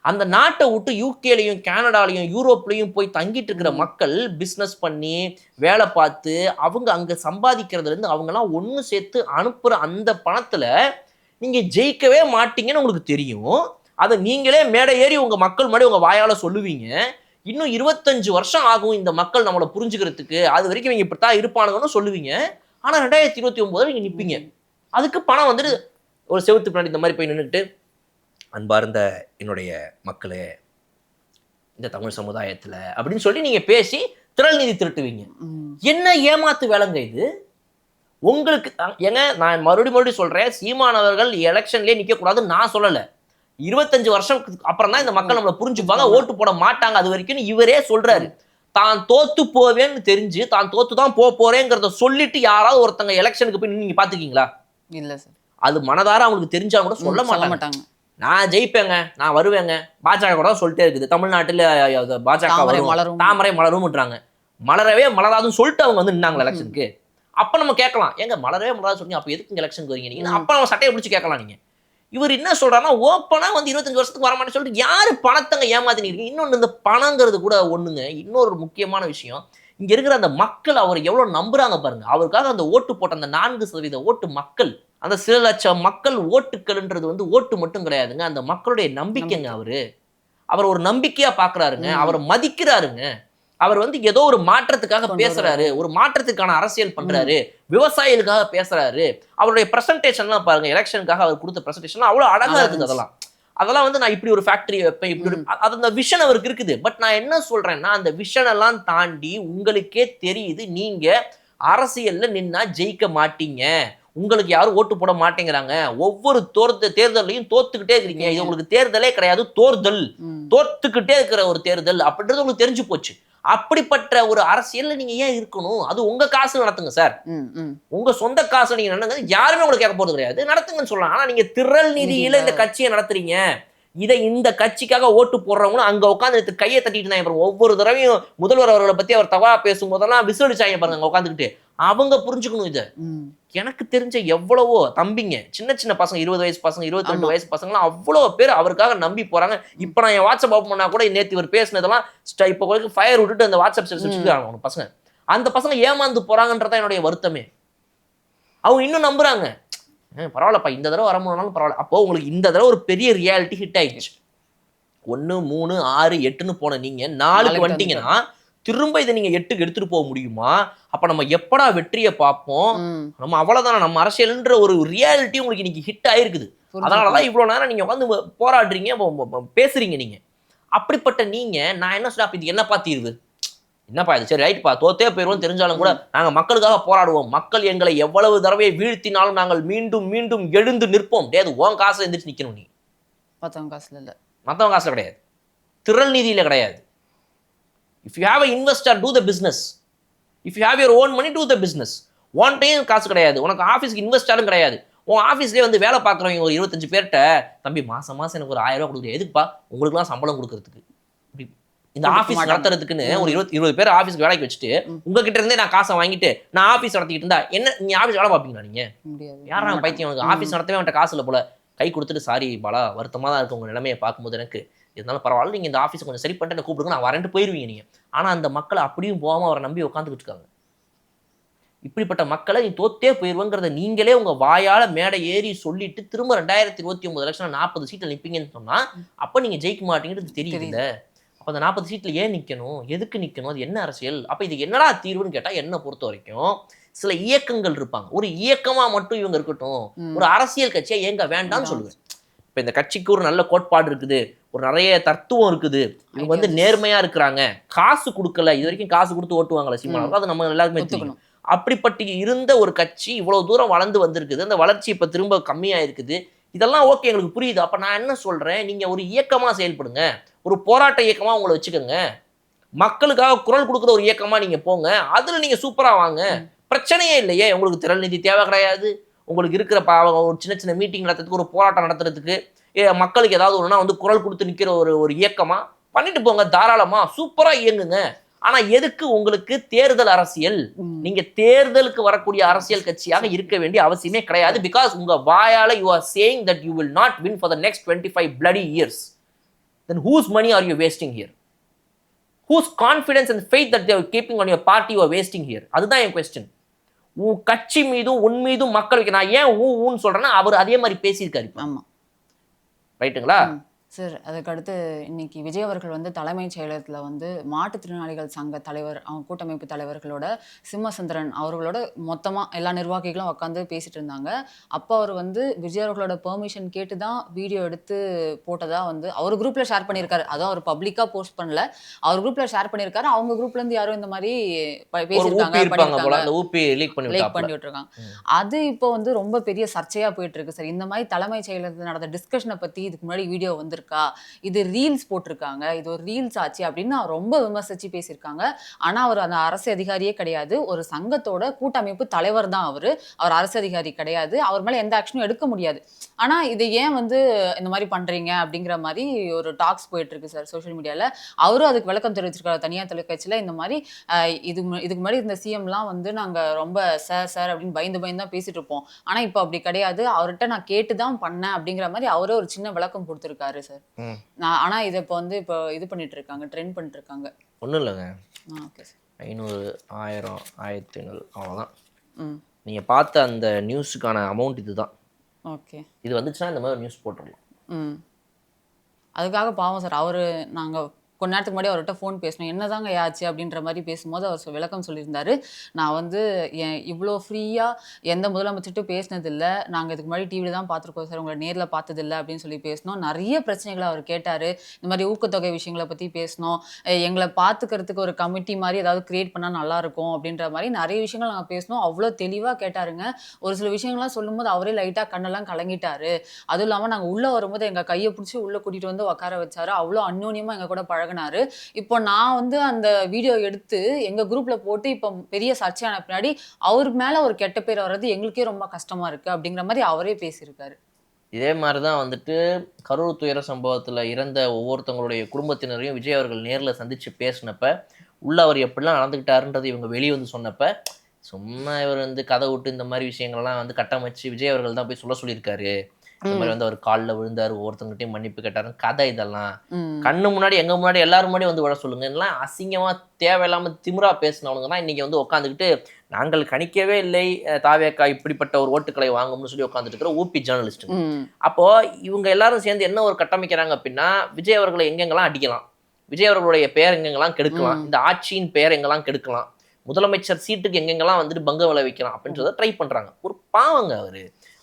அந்த நாட்டை விட்டு யூகேலையும், கனடாலையும், யூரோப்லையும் போய் தங்கிட்டு இருக்கிற மக்கள் பிஸ்னஸ் பண்ணி வேலை பார்த்து அவங்க அங்க சம்பாதிக்கிறதுல இருந்து அவங்கெல்லாம் ஒன்று சேர்த்து அனுப்புற அந்த பணத்துல நீங்க ஜெயிக்கவே மாட்டீங்கன்னு உங்களுக்கு தெரியும். அதை நீங்களே மேடை ஏறி உங்க மக்கள் முன்னாடி உங்க வாயால சொல்லுவீங்க. இன்னும் 25 வருஷம் ஆகும் இந்த மக்கள் நம்மளை புரிஞ்சுக்கிறதுக்கு, அது வரைக்கும் இவங்க இப்படித்தான் இருப்பானுங்கன்னு சொல்லுவீங்க. ஆனா 2029 நீங்க நிப்பீங்க. அதுக்கு பணம் வந்துட்டு ஒரு செவுத்து பின்னாடி இந்த மாதிரி போய் நின்றுட்டு, அன்பார்ந்த என்னுடைய மக்களே, இந்த தமிழ் சமுதாயத்துல அப்படின்னு சொல்லி நீங்க பேசி திரள் நிதி திரட்டுவீங்க. என்ன ஏமாத்து வேலைங்க இது உங்களுக்கு? ஏங்க நான் மறுபடியும் சொல்றேன், சீமான் அவர்கள் எலெக்ஷன்லயே நிக்க கூடாதுன்னு நான் சொல்லல. 25 வருஷம் அப்புறம் தான் இந்த மக்கள் நம்மளை புரிஞ்சுப்பாங்க, ஓட்டு போட மாட்டாங்க அது வரைக்கும் இவரே சொல்றாரு. தான் தோத்து போவேன்னு தெரிஞ்சு தான் தோத்து தான் போறேங்கிறத சொல்லிட்டு யாராவது ஒருத்தங்க எலெக்ஷனுக்கு போய் நீங்க பாத்துக்கீங்களா? இல்ல சார். அது மனதார அவங்களுக்கு தெரிஞ்சா கூட சொல்ல மாட்டாங்க. நான் ஜெயிப்பேங்க, நான் வருவேங்க, பாஜக கூட சொல்லிட்டே இருக்குது தமிழ்நாட்டில் பாஜக தாமரை மலரும்ன்றாங்க. மலரவே மலராதுன்னு சொல்லிட்டு அவங்க வந்து நின்னாங்களா எலெக்ஷனுக்கு? அப்ப நம்ம கேட்கலாம், ஏங்க மலரவே மலராது சொன்னீங்க, அப்ப எதுக்கு எலெக்ஷனுக்கு வரீங்க நீங்க? அப்ப நம்ம சட்டையை பிடிச்சி கேட்கலாம். நீங்க இவர் என்ன சொல்றாருன்னா, ஓப்பனா வந்து 25 வருஷத்துக்கு வரமாட்டேன்னு சொல்லிட்டு யாரு பணத்தங்க ஏமாத்தினீங்க? இன்னொன்று, இந்த பணங்கிறது கூட ஒண்ணுங்க. இன்னொரு முக்கியமான விஷயம், இங்க இருக்கிற அந்த மக்கள் அவர் எவ்வளவு நம்புறாங்க பாருங்க. அவருக்காக அந்த ஓட்டு போட்ட அந்த 4% ஓட்டு மக்கள், அந்த சில லட்சம் மக்கள் ஓட்டுக்கள்ன்றது வந்து ஓட்டு மட்டும் கிடையாதுங்க, அந்த மக்களுடைய நம்பிக்கைங்க. அவர் ஒரு நம்பிக்கையா பாக்குறாருங்க, அவரை மதிக்கிறாருங்க. அவர் வந்து ஏதோ ஒரு மாற்றத்துக்காக பேசுறாரு, ஒரு மாற்றத்துக்கான அரசியல் பண்றாரு, விவசாயிகளுக்காக பேசுறாரு. அவருடைய பிரசன்டேஷன்லாம் பாருங்க, எலெக்ஷனுக்காக அவர் கொடுத்த பிரசன்டேஷன் அவ்வளவு அழகா இருக்குது. அதெல்லாம் வந்து நான் இப்படி ஒரு ஃபேக்டரி வைப்பேன், இப்படி அந்த விஷன் அவருக்கு இருக்குது. பட் நான் என்ன சொல்றேன்னா, அந்த விஷன் எல்லாம் தாண்டி உங்களுக்கே தெரியுது, நீங்க அரசியல்ல நின்னா ஜெயிக்க மாட்டீங்க, உங்களுக்கு யாரும் ஓட்டு போட மாட்டேங்கிறாங்க, ஒவ்வொரு தேர்தலையும் தோத்துக்கிட்டே இருக்கிறீங்க, இது உங்களுக்கு தேர்தலே கிடையாது, தோத்துக்கிட்டே இருக்கிற ஒரு தேர்தல் அப்படின்றது உங்களுக்கு தெரிஞ்சு போச்சு. அப்படிப்பட்ட ஒரு அரசியல்ல நீங்க ஏன் இருக்கணும்? அது உங்க காசு, நடத்துங்க சார். உங்க சொந்த காசு நீங்க நடத்துங்க, யாருமே உங்களுக்கு கேட்க போறது கிடையாது, நடத்துங்கன்னு சொல்லலாம். ஆனா நீங்க திரள் நிதியில இந்த கட்சியை நடத்துறீங்க. இதை இந்த கட்சிக்காக ஓட்டு போடுறவங்களும் அங்க உட்காந்து கையை தட்டிட்டு இருந்தாங்க. ஒவ்வொரு தடவையும் முதல்வர் அவர்களை பத்தி அவர் தவறா பேசும் போதெல்லாம் விசிலடிச்சாங்க பாருங்க அங்க உட்காந்துக்கிட்டு. அவங்க புரிஞ்சுக்கணும் இதை. எனக்கு தெரிஞ்ச எவ்வளவோ தம்பிங்க, சின்ன சின்ன பசங்க, 20 வயசு பசங்க, 22 வயசு பசங்கலாம் அவ்வளவு பேர் அவருக்காக நம்பி போறாங்க. இப்ப நான் என் வாட்ஸ்அப் ஓப்பன் பண்ணா கூட நேற்று இவர் பேசினதெல்லாம் இப்ப ஃபயர் விட்டுட்டு அந்த வாட்ஸ்அப் வச்சுக்கிறாங்க பசங்க. அந்த பசங்க ஏமாந்து போறாங்கன்றதான் என்னுடைய வருத்தமே. அவங்க இன்னும் நம்புறாங்க, பரவாயில்லப்பா இந்த தடவை வர முடியனாலும் பரவாயில்ல. அப்போ உங்களுக்கு இந்த தடவை ஒரு பெரிய ரியாலிட்டி ஹிட் ஆயிடுச்சு. 1, 3, 6, 8ன்னு போன நீங்க 4க்கு வந்துட்டீங்கன்னா திரும்ப இதை நீங்க எட்டுக்கு எடுத்துட்டு போக முடியுமா? அப்ப நம்ம எப்படா வெற்றியை பார்ப்போம்? நம்ம அவ்வளவுதான, நம்ம அரசியல்ன்ற ஒரு ரியாலிட்டி உங்களுக்கு இன்னைக்கு ஹிட் ஆயிருக்குது. அதனாலதான் இவ்வளவு நேரம் நீங்க உட்காந்து போராடுறீங்க, பேசுறீங்க. நீங்க அப்படிப்பட்ட நீங்க நான் என்ன சொல்ல, இது என்னப்பா தீர்வு? என்னப்பா இது? சரி ரைட்ப்பா, தோத்தே போயிருவோம் தெரிஞ்சாலும் கூட நாங்க மக்களுக்காக போராடுவோம், மக்கள் எங்களை எவ்வளவு தடவை வீழ்த்தினாலும் நாங்கள் மீண்டும் மீண்டும் எழுந்து நிற்போம். அது உன் காசு எந்திரிச்சு நிக்கணும். நீ மத்தவங்க காசுல இல்ல, மத்தவங்க காசுல கிடையாது, திரள் நிதியில கிடையாது. If you have a investor, do the business. If you have your own money, do the business. One time காசு கிடையாது, உனக்கு ஆஃபீஸ்க்கு இன்வெஸ்டரும் கிடையாது. உன் ஆஃபீஸ்லேயே வந்து வேலை பார்க்குறவங்க ஒரு 25 பேர்கிட்ட, தம்பி மாசம் மாசம் எனக்கு ஒரு 1000 ரூபா கொடுக்குறேன், எதுக்குப்பா? உங்களுக்குலாம் சம்பளம் கொடுக்கறதுக்கு, இந்த ஆஃபீஸ் நடத்துறதுக்குன்னு ஒரு 20 பேர் ஆஃபீஸ்க்கு வேலைக்கு வச்சுட்டு உங்ககிட்ட இருந்தே நான் காசை வாங்கிட்டு நான் ஆஃபீஸ் நடத்திக்கிட்டு இருந்தா என்ன நீ ஆஃபீஸ் வேலை பார்ப்பீங்களா? நீங்க யாரா பைத்தியம்? உனக்கு ஆஃபீஸ் நடத்தவே அவன்கிட்ட காசு இல்லை போல. கை கொடுத்துட்டு, சாரி பாலா, வருத்தமாக தான் இருக்கு உங்க நிலைமையை பார்க்கும்போது, எனக்கு இருந்தாலும் பரவாயில்ல, நீங்கள் இந்த ஆஃபீஸ் கொஞ்சம் சரி பண்ணிட்டு என்ன கூப்பிடுங்க, நான் வரேன்ட்டு போயிருவீங்க நீங்கள். ஆனால் அந்த மக்களை அப்படியும் போகாமல் அவரை நம்பி உட்காந்துக்கிட்டு இருக்காங்க. இப்படிப்பட்ட மக்களை நீ தோத்தே போயிருவங்கிறத நீங்களே உங்க வாயால மேடை ஏறி சொல்லிட்டு திரும்ப 2029 எலெக்ஷன் 40 சீட்டில் நிற்பீங்கன்னு சொன்னா அப்ப நீங்க ஜெயிக்க மாட்டீங்கிறது தெரியுதுல்ல. அப்ப அந்த 40 சீட்ல ஏன் நிக்கணும், எதுக்கு நிக்கணும், அது என்ன அரசியல்? அப்ப இது என்னடா தீர்வுன்னு கேட்டா, என்ன பொறுத்த வரைக்கும் சில இயக்கங்கள் இருப்பாங்க. ஒரு இயக்கமா மட்டும் இவங்க இருக்கட்டும், ஒரு அரசியல் கட்சியா ஏங்க வேண்டாம்னு சொல்லுவேன். இப்ப இந்த கட்சிக்கு ஒரு நல்ல கோட்பாடு இருக்குது, ஒரு நிறைய தத்துவம் இருக்குது, இவங்க வந்து நேர்மையா இருக்கிறாங்க, காசு கொடுக்கல, இது வரைக்கும் காசு கொடுத்து ஓட்டுவாங்கல்ல சீமானவர்கள், அது நம்ம எல்லாருக்குமே தெரியும். அப்படிப்பட்ட இருந்த ஒரு கட்சி இவ்வளவு தூரம் வளர்ந்து வந்திருக்குது, அந்த வளர்ச்சி இப்ப திரும்ப கம்மியா இருக்குது. இதெல்லாம் ஓகே, எங்களுக்கு புரியுது. அப்ப நான் என்ன சொல்றேன், நீங்க ஒரு இயக்கமா செயல்படுங்க, ஒரு போராட்ட இயக்கமா உங்களை வச்சுக்கோங்க, மக்களுக்காக குரல் கொடுக்குற ஒரு இயக்கமா நீங்க போங்க, அதுல நீங்க சூப்பரா வாங்க, பிரச்சனையே இல்லையே. உங்களுக்கு திரள் நிதி தேவை கிடையாது, உங்களுக்கு இருக்கிற ஒரு சின்ன சின்ன மீட்டிங் நடத்துறதுக்கு, ஒரு போராட்டம் நடத்துறதுக்கு, மக்களுக்கு ஏதாவது ஒண்ணுனா வந்து குரல் கொடுத்து நிக்கிற ஒரு இயக்கமா பண்ணிட்டு போங்க, தாராளமா சூப்பரா இயங்குங்க. ஆனா எதுக்கு உங்களுக்கு தேர்தல் அரசியல்? நீங்க தேர்தலுக்கு வரக்கூடிய அரசியல் கட்சியாக இருக்க வேண்டிய அவசியமே கிடையாது. பிகாஸ் உங்க வாயால you are saying that you will not win for the next 25 bloody years. Then whose money are you wasting here? Whose confidence and faith that they are keeping on your party you are wasting here? அதுதான் என் question. உன் கட்சி மீதும் உன் மீதும் மக்களுக்கு நான் ஏன் ஊன்னு சொல்றேன்னா, அவர் அதே மாதிரி பேசியிருக்காரு. ஆமா, ரைட்டுங்களா சார்? அதுக்கடுத்து இன்னைக்கு விஜய் அவர்கள் வந்து தலைமைச் செயலகத்தில் வந்து மாற்றுத்திறனாளிகள் சங்க தலைவர், அவங்க கூட்டமைப்பு தலைவர்களோட சிம்மசந்திரன் அவர்களோட மொத்தமாக எல்லா நிர்வாகிகளும் உட்காந்து பேசிட்டு இருந்தாங்க. அப்போ அவர் வந்து விஜய் அவர்களோட பெர்மிஷன் கேட்டு தான் வீடியோ எடுத்து போட்டதா வந்து அவர் குரூப்பில் ஷேர் பண்ணியிருக்காரு. அதுவும் அவர் பப்ளிக்காக போஸ்ட் பண்ணல, அவர் குரூப்பில் ஷேர் பண்ணியிருக்காரு. அவங்க குரூப்லேருந்து யாரும் இந்த மாதிரி பேசியிருக்காங்க, பண்ணி விட்டுருக்காங்க. அது இப்போ வந்து ரொம்ப பெரிய சர்ச்சையாக போயிட்டு இருக்கு சார். இந்த மாதிரி தலைமைச் செயலகத்தில் நடந்த டிஸ்கஷனை பற்றி இதுக்கு முன்னாடி வீடியோ வந்து இது ரீல்ஸ் போட்டிருக்காங்க, இது ஒரு ரீல்ஸ் ஆச்சு அப்படின்னு ரொம்ப விமர்சிச்சு பேசியிருக்காங்க. ஆனா அவர் அந்த அரசு அதிகாரியே கிடையாது, ஒரு சங்கத்தோட கூட்டமைப்பு தலைவர் தான். அவர் அரசு அதிகாரி கிடையாது, அவர் மேல எந்த ஆக்ஷனும் எடுக்க முடியாது. ஆனா இதை ஏன் வந்து இந்த மாதிரி பண்றீங்க அப்படிங்கிற மாதிரி ஒரு டாக்ஸ் போயிட்டு இருக்கு சார் சோஷியல் மீடியால. அவரும் அதுக்கு விளக்கம் தெரிவிச்சிருக்காரு தனியார் தொலைக்காட்சியில. இந்த மாதிரி இதுக்கு முன்னாடி இந்த சிஎம்லாம் வந்து நாங்க ரொம்ப சார் அப்படின்னு பயந்து தான் பேசிட்டு இருப்போம், ஆனா இப்போ அப்படி கிடையாது, அவர்கிட்ட நான் கேட்டுதான் பண்ணேன் அப்படிங்கிற மாதிரி அவரே ஒரு சின்ன விளக்கம் கொடுத்திருக்காரு சார். ஆனா இதை இப்போ வந்து இப்போ இது பண்ணிட்டு இருக்காங்க, ட்ரெண்ட் பண்ணிட்டு இருக்காங்க. ஒன்றும் இல்லைங்க, 500, 1000, 1500 அவ்வளோதான். நீங்கள் பார்த்த அந்த நியூஸுக்கான அமௌண்ட் இதுதான். ஓகே, இது வந்துச்சுன்னா இந்த மாதிரி நியூஸ் போட்டுடலாம். அதுக்காக பாவம் சார், அவரு நாங்கள் கொஞ்ச நேரத்துக்கு முன்னாடி அவர்கிட்ட ஃபோன் பேசணும், என்னதாங்க ஆச்சு அப்படின்ற மாதிரி பேசும்போது அவர் விளக்கம் சொல்லியிருந்தாரு. நான் வந்து இவ்வளோ ஃப்ரீயாக எந்த முதலமைச்சர்கிட்ட பேசினதில்லை, நாங்கள் இதுக்கு முன்னாடி டிவியில் தான் பார்த்துருக்கோம் சார், உங்களை நேரில் பார்த்ததில்லை அப்படின்னு சொல்லி பேசினோம். நிறைய பிரச்சனைகளை அவர் கேட்டார். இந்த மாதிரி ஊக்கத்தொகை விஷயங்களை பற்றி பேசினோம், எங்களை பார்த்துக்கிறதுக்கு ஒரு கமிட்டி மாதிரி ஏதாவது கிரியேட் பண்ணால் நல்லாயிருக்கும் அப்படின்ற மாதிரி நிறைய விஷயங்கள் நாங்கள் பேசினோம். அவ்வளோ தெளிவாக கேட்டாருங்க. ஒரு சில விஷயங்கள்லாம் சொல்லும்போது அவரே லைட்டாக கண்ணெல்லாம் கலங்கிட்டாரு. அதுவும் இல்லாமல் நாங்கள் உள்ளே வரும்போது எங்கள் கையை பிடிச்சி உள்ளே கூட்டிகிட்டு வந்து உட்கார வச்சாரு. அவ்வளோ அந்யோன்யமாக எங்கள் கூட பழகினாரு. இப்போ நான் வந்து அந்த வீடியோ எடுத்து எங்க குரூப்ல போட்டு இப்போ பெரிய சர்ச்சையான பின்னாடி அவர் மேல ஒரு கெட்ட பேர் வர்றது எங்களுக்கே ரொம்ப கஷ்டமா இருக்கு அப்படிங்கிற மாதிரி அவரே பேசியிருக்காரு. இதே மாதிரிதான் வந்துட்டு கரூர் துயர சம்பவத்துல இறந்த ஒவ்வொருத்தவங்களுடைய குடும்பத்தினரையும் விஜய் அவர்கள் நேரில் சந்திச்சு பேசினப்ப உள்ள அவர் எப்படிலாம் நடந்துக்கிட்டாருன்றது இவங்க வெளியே வந்து சொன்னப்ப, சும்மா இவர் வந்து கதை விட்டு இந்த மாதிரி விஷயங்கள்லாம் வந்து கட்டமைச்சு விஜய் அவர்கள் தான் போய் சொல்லியிருக்காரு. இந்த மாதிரி வந்து அவர் காலில் விழுந்தாரு, ஒவ்வொருத்தவங்ககிட்டயும் மன்னிப்பு கேட்டாரு, கதை. இதெல்லாம் கண்ணு முன்னாடி எங்க முன்னாடி எல்லாரும் முன்னாடி வந்து விட சொல்லுங்க. எல்லாம் அசிங்கமா தேவையில்லாம திமிரா பேசினவங்க தான் இன்னைக்கு வந்து உட்காந்துக்கிட்டு நாங்கள் கணிக்கவே இல்லை தாவேக்கா இப்படிப்பட்ட ஒரு ஓட்டுக்களை வாங்கும்னு சொல்லி உட்காந்துட்டு இருக்கிற ஊபி ஜேர்னலிஸ்ட். அப்போ இவங்க எல்லாரும் சேர்ந்து என்ன ஒரு கட்டமைக்கிறாங்க அப்படின்னா, விஜய் அவர்களை எங்கெங்கெல்லாம் அடிக்கலாம், விஜய் அவர்களுடைய பெயர் எங்கெங்கெல்லாம் கெடுக்கலாம், இந்த ஆட்சியின் பெயர் எங்கெல்லாம் கெடுக்கலாம், முதலமைச்சர் சீட்டுக்கு எங்கெங்கெல்லாம் வந்துட்டு பங்க விளைவிக்கலாம் அப்படின்றத ட்ரை பண்றாங்க. ஒரு பாவங்க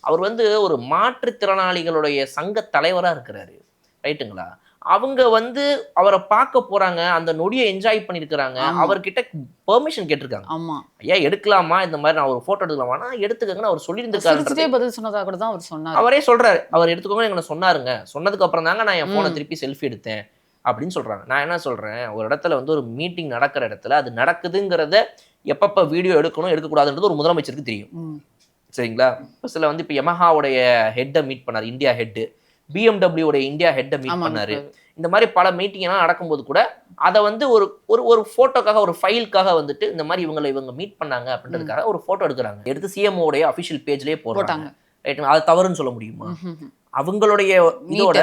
அவர் வந்து ஒரு மாற்றுத்திறனாளிகளுடைய சங்க தலைவரா இருக்கிறாரு, ரைட்டுங்களா? அவங்க வந்து அவரை பார்க்க போறாங்க, அந்த நொடியை என்ஜாய் பண்ணிருக்கிறாங்க, அவர்கிட்ட பெர்மிஷன் கேட்டிருக்காங்க. ஆமா, ஐயா எடுக்கலாமா, இந்த மாதிரி நான் ஒரு போட்டோ எடுக்கலாமா, எடுத்துக்கங்கன்னு அவர் சொல்லியிருந்திருக்காரு. பதில் சொன்னதா கூட தான் அவர் சொன்னார். அவரே சொல்றாரு, அவர் எடுத்துக்கோங்க எங்களை சொன்னாருங்க, சொன்னதுக்கு அப்புறம் தாங்க நான் என் போனை திருப்பி செல்ஃபி எடுத்தேன் அப்படின்னு சொல்றாங்க. நான் என்ன சொல்றேன், ஒரு இடத்துல வந்து ஒரு மீட்டிங் நடக்கிற இடத்துல அது நடக்குதுங்கிறத எப்பப்ப வீடியோ எடுக்கணும் எடுக்கக்கூடாதுன்றது ஒரு முதலமைச்சருக்கு தெரியும், சரிங்களா? சில வந்து இப்போ யமஹாவுடைய ஹெட்டை மீட் பண்ணாரு, இந்தியா ஹெட்டு, BMW உடைய இந்தியா ஹெட்டை மீட் பண்ணாரு. இந்த மாதிரி பல மீட்டிங் எல்லாம் நடக்கும்போது கூட அதை வந்து ஒரு ஒரு போட்டோக்காக, ஒரு ஃபைலுக்காக வந்துட்டு இந்த மாதிரி இவங்க மீட் பண்ணாங்க அப்படின்றதுக்காக ஒரு போட்டோ எடுக்கிறாங்க, எடுத்து சிஎம்ஓ உடைய அபிஷியல் பேஜ்லயே போடுறாங்க. ரைட்டுங்களா? அது தவறுன்னு சொல்ல முடியுமா? அவங்களுடைய இதோட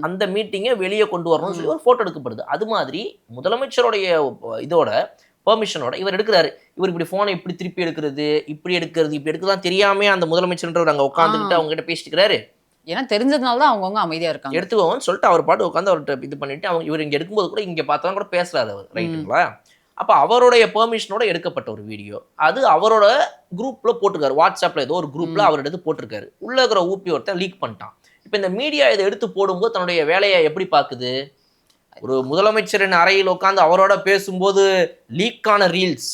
அந்த மீட்டிங்கை வெளியே கொண்டு வரணும்னு சொல்லி ஒரு போட்டோ எடுக்கப்படுது. அது மாதிரி முதலமைச்சருடைய இதோட பெர்மிஷனோட இவர் எடுக்கிறாரு. இவர் இப்படி போனை இப்படி திருப்பி எடுக்கிறது, இப்படி எடுக்கிறதுலாம் தெரியாம அந்த முதலமைச்சர் அங்க உட்காந்துக்கிட்டு அவங்க கிட்ட பேசிட்டு இருக்கிறாரு. ஏன்னா தெரிஞ்சதுனால தான் அவங்கவுங்க அமைதியா இருக்காங்க. எடுத்துக்கோங்கன்னு சொல்லிட்டு அவர் பாட்டு உட்காந்து அவர்கிட்ட இது பண்ணிட்டு அவங்க இவர் இங்க எடுக்கும்போது கூட இங்க பார்த்தா கூட பேசுறாரு அவர், ரைட்டுங்களா? அப்ப அவருடைய பெர்மிஷனோட எடுக்கப்பட்ட ஒரு வீடியோ, அது அவரோட குரூப்ல போட்டிருக்காரு, வாட்ஸ்அப்ல ஏதோ ஒரு குரூப்ல அவர் எடுத்து போட்டிருக்காரு. உள்ள இருக்கிற ஊபி ஒருத்தன் லீக் பண்ணிட்டான். இப்ப இந்த மீடியா இதை எடுத்து போடும்போது தன்னுடைய வேலையை எப்படி பாக்குது? ஒரு முதலமைச்சரின் அறையில் உட்காந்து அவரோட பேசும்போது லீக்கான ரீல்ஸ்,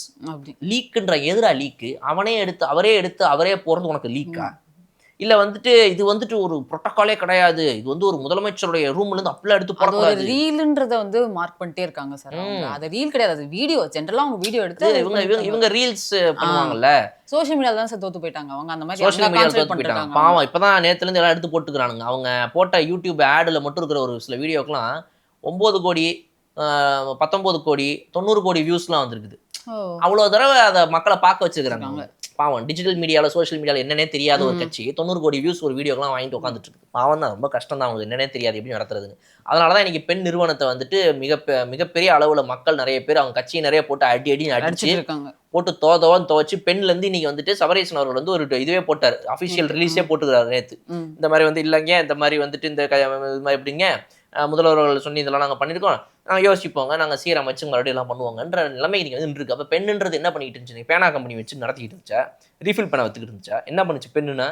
லீக்குன்ற எதிரா லீக்கு? அவரே எடுத்து அவரே போறது உனக்கு லீக்கா? இல்ல வந்துட்டு இது வந்துட்டு ஒரு புரோட்டோகாலே கிடையாது, இது வந்து ஒரு முதலமைச்சருடைய ரூம்ல இருந்து அப்படியே எடுத்து போடக்கூடாது. ரீல்ன்றத வந்து மார்க் பண்ணிட்டே இருக்காங்க சார். அது ரீல் கிடையாது, அது வீடியோ. ஜெனரலா அவங்க வீடியோ எடுத்து இவங்க ரீல்ஸ் பண்ணுவாங்கல்ல, சோஷியல் மீடியால தான் சார் தோத்து போயிட்டாங்க அவங்க. அந்த மாதிரி சோஷியல் மீடியால தோத்து போயிட்டாங்க பாவம். இப்பதான் நேத்துல இருந்து எல்லாம் எடுத்து போட்டுக்கிறானுங்க. அவங்க போட்ட யூடியூப் ஆடுல மட்டும் இருக்கிற ஒரு சில வீடியோக்கெல்லாம் 9 கோடி 19 கோடி 90 கோடி வியூஸ்லாம் வந்திருக்குது. அவ்வளவு தடவை அதை மக்களை பார்க்க வச்சிருக்கிறாங்க. பாவம், டிஜிட்டல் மீடியால சோஷியல் மீடியால என்னன்னே தெரியாத ஒரு கட்சி 90 கோடி வியூஸ் ஒரு வீடியோக்கெல்லாம் வாங்கிட்டு உட்காந்துட்டு இருக்கு. பாவம் தான், ரொம்ப கஷ்டம் தான் அவங்களுக்கு என்னன்னே தெரியாது எப்படி நடத்துறதுன்னு. அதனாலதான் இன்னைக்கு பெண் நிறுவனத்தை வந்துட்டு மிகப்பெரிய அளவுல மக்கள் நிறைய பேர் அவங்க கட்சியை நிறைய போட்டு அடிச்சு போட்டு துவச்சு பெண்ல இருந்து இன்னைக்கு வந்துட்டு சபரீசன் அவர்கள் வந்து ஒரு இதுவே போட்டார், அபிஷியல் ரிலீஸே போட்டுக்கிறாரு நேத்து. இந்த மாதிரி வந்து இல்லைங்க, இந்த மாதிரி வந்துட்டு இந்த மாதிரி எப்படிங்க முதல்வர்கள் சொல்லி இதெல்லாம் நாங்கள் பண்ணியிருக்கோம், நாங்கள் யோசிப்போங்க, நாங்கள் சீரமைச்சு மறுபடியும் எல்லாம் பண்ணுவாங்கன்ற நிலைமைக்கு நீங்கள் வந்து இருக்கு. அப்போ பெண்ணுன்றது என்ன பண்ணிட்டு இருந்துச்சு? பேனா கம்பெனி வச்சு நடத்திக்கிட்டு இருந்துச்சா? ரீஃபில் பண்ண வச்சுக்கிட்டு இருந்துச்சா? என்ன பண்ணுச்சு பெண்ணுன்னா?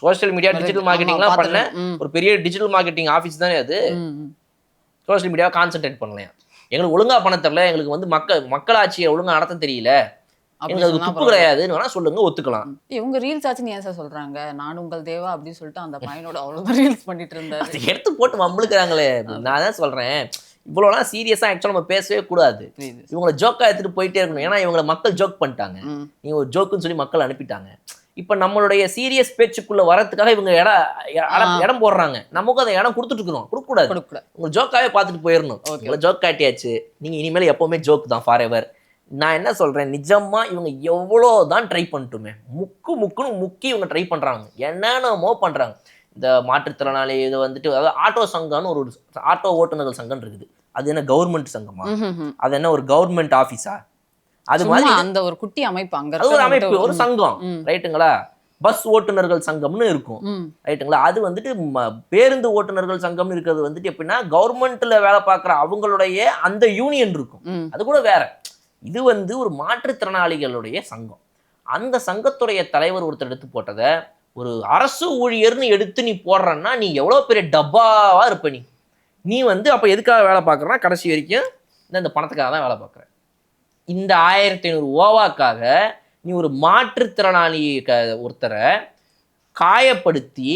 சோஷியல் மீடியா டிஜிட்டல் மார்க்கெட்டிங்லாம் பண்ண ஒரு பெரிய டிஜிட்டல் மார்க்கெட்டிங் ஆஃபீஸ் தானே அது. சோஷியல் மீடியாவை கான்சென்ட்ரேட் பண்ணலையா? எங்களுக்கு ஒழுங்கா பண்ண தெரியல, எங்களுக்கு வந்து மக்களாட்சியை ஒழுங்கா நடத்த தெரியல, எங்களுக்கு துப்பு கிடையாதுன்னு வேணா சொல்லுங்க, ஒத்துக்கலாம். இவங்க ரீல்ஸ் ஆச்சுன்னு ஏன் சார் சொல்றாங்க? நான் உங்கள் தேவா அப்படின்னு சொல்லிட்டு அந்த பையனோட அவ்வளவு ரீல்ஸ் பண்ணிட்டு இருந்தாரு. எடுத்து போட்டு மம்பளுக்குறாங்களே. நான் தான் சொல்றேன், இவ்வளோலாம் சீரியஸா ஆக்சுவலாக நம்ம பேசவே கூடாது. இவங்களை ஜோக்கா எடுத்துட்டு போயிட்டே இருக்கணும். ஏன்னா இவங்களை மக்கள் ஜோக் பண்ணிட்டாங்க, நீங்க ஒரு ஜோக்குன்னு சொல்லி மக்கள் அனுப்பிட்டாங்க. இப்ப நம்மளுடைய சீரியஸ் பேச்சுக்குள்ள வரதுக்காக இவங்க இடம் போடுறாங்க, நமக்கு அந்த இடம் கொடுத்துட்டு இருக்கணும். கொடுக்கக்கூடாது, உங்க ஜோக்காவே பார்த்துட்டு போயிடணும். ஜோக் காட்டியாச்சு, நீங்க இனிமேல் எப்பவுமே ஜோக் தான் ஃபார் எவர். நான் என்ன சொல்றேன், நிஜமா இவங்க எவ்வளோதான் ட்ரை பண்ணிட்டுமே, முக்குன்னு முக்கி இவங்க ட்ரை பண்றாங்க, என்னென்னமோ பண்றாங்க. இந்த மாற்றுத்திறனாளி இது வந்துட்டு, அதாவது ஆட்டோ சங்கம்னு ஒரு ஆட்டோ ஓட்டுநர்கள் சங்கம் இருக்குது. அது என்ன கவர்மெண்ட் சங்கமா? அது என்ன ஒரு கவர்மெண்ட் ஆபீஸா? அது மாதிரி அந்த ஒரு குட்டி அமைப்பு, அங்க அது ஒரு அமைப்பு, ஒரு சங்கம், ரைட்டுங்களா? பஸ் ஓட்டுநர்கள் சங்கம்னு இருக்கும், ரைட்டுங்களா? அது வந்துட்டு பேருந்து ஓட்டுநர்கள் சங்கம்னு இருக்கிறது வந்துட்டு எப்படின்னா கவர்மெண்ட்ல வேலை பார்க்குற அவங்களுடைய அந்த யூனியன் இருக்கும், அது கூட வேற. இது வந்து ஒரு மாற்றுத்திறனாளிகளுடைய சங்கம். அந்த சங்கத்துடைய தலைவர் ஒருத்தர் எடுத்து போட்டதை ஒரு அரசு ஊழியர்னு எடுத்து நீ போடுறன்னா நீ எவ்வளோ பெரிய டப்பாவா இருப்ப. நீ வந்து அப்போ எதுக்காக வேலை பார்க்குறனா, கடைசி வரைக்கும் இந்த பணத்துக்காக தான் வேலை பார்க்குற. இந்த 1500 ஓவாக்காக நீ ஒரு மாற்றுத்திறனாளி ஒருத்தரை காயப்படுத்தி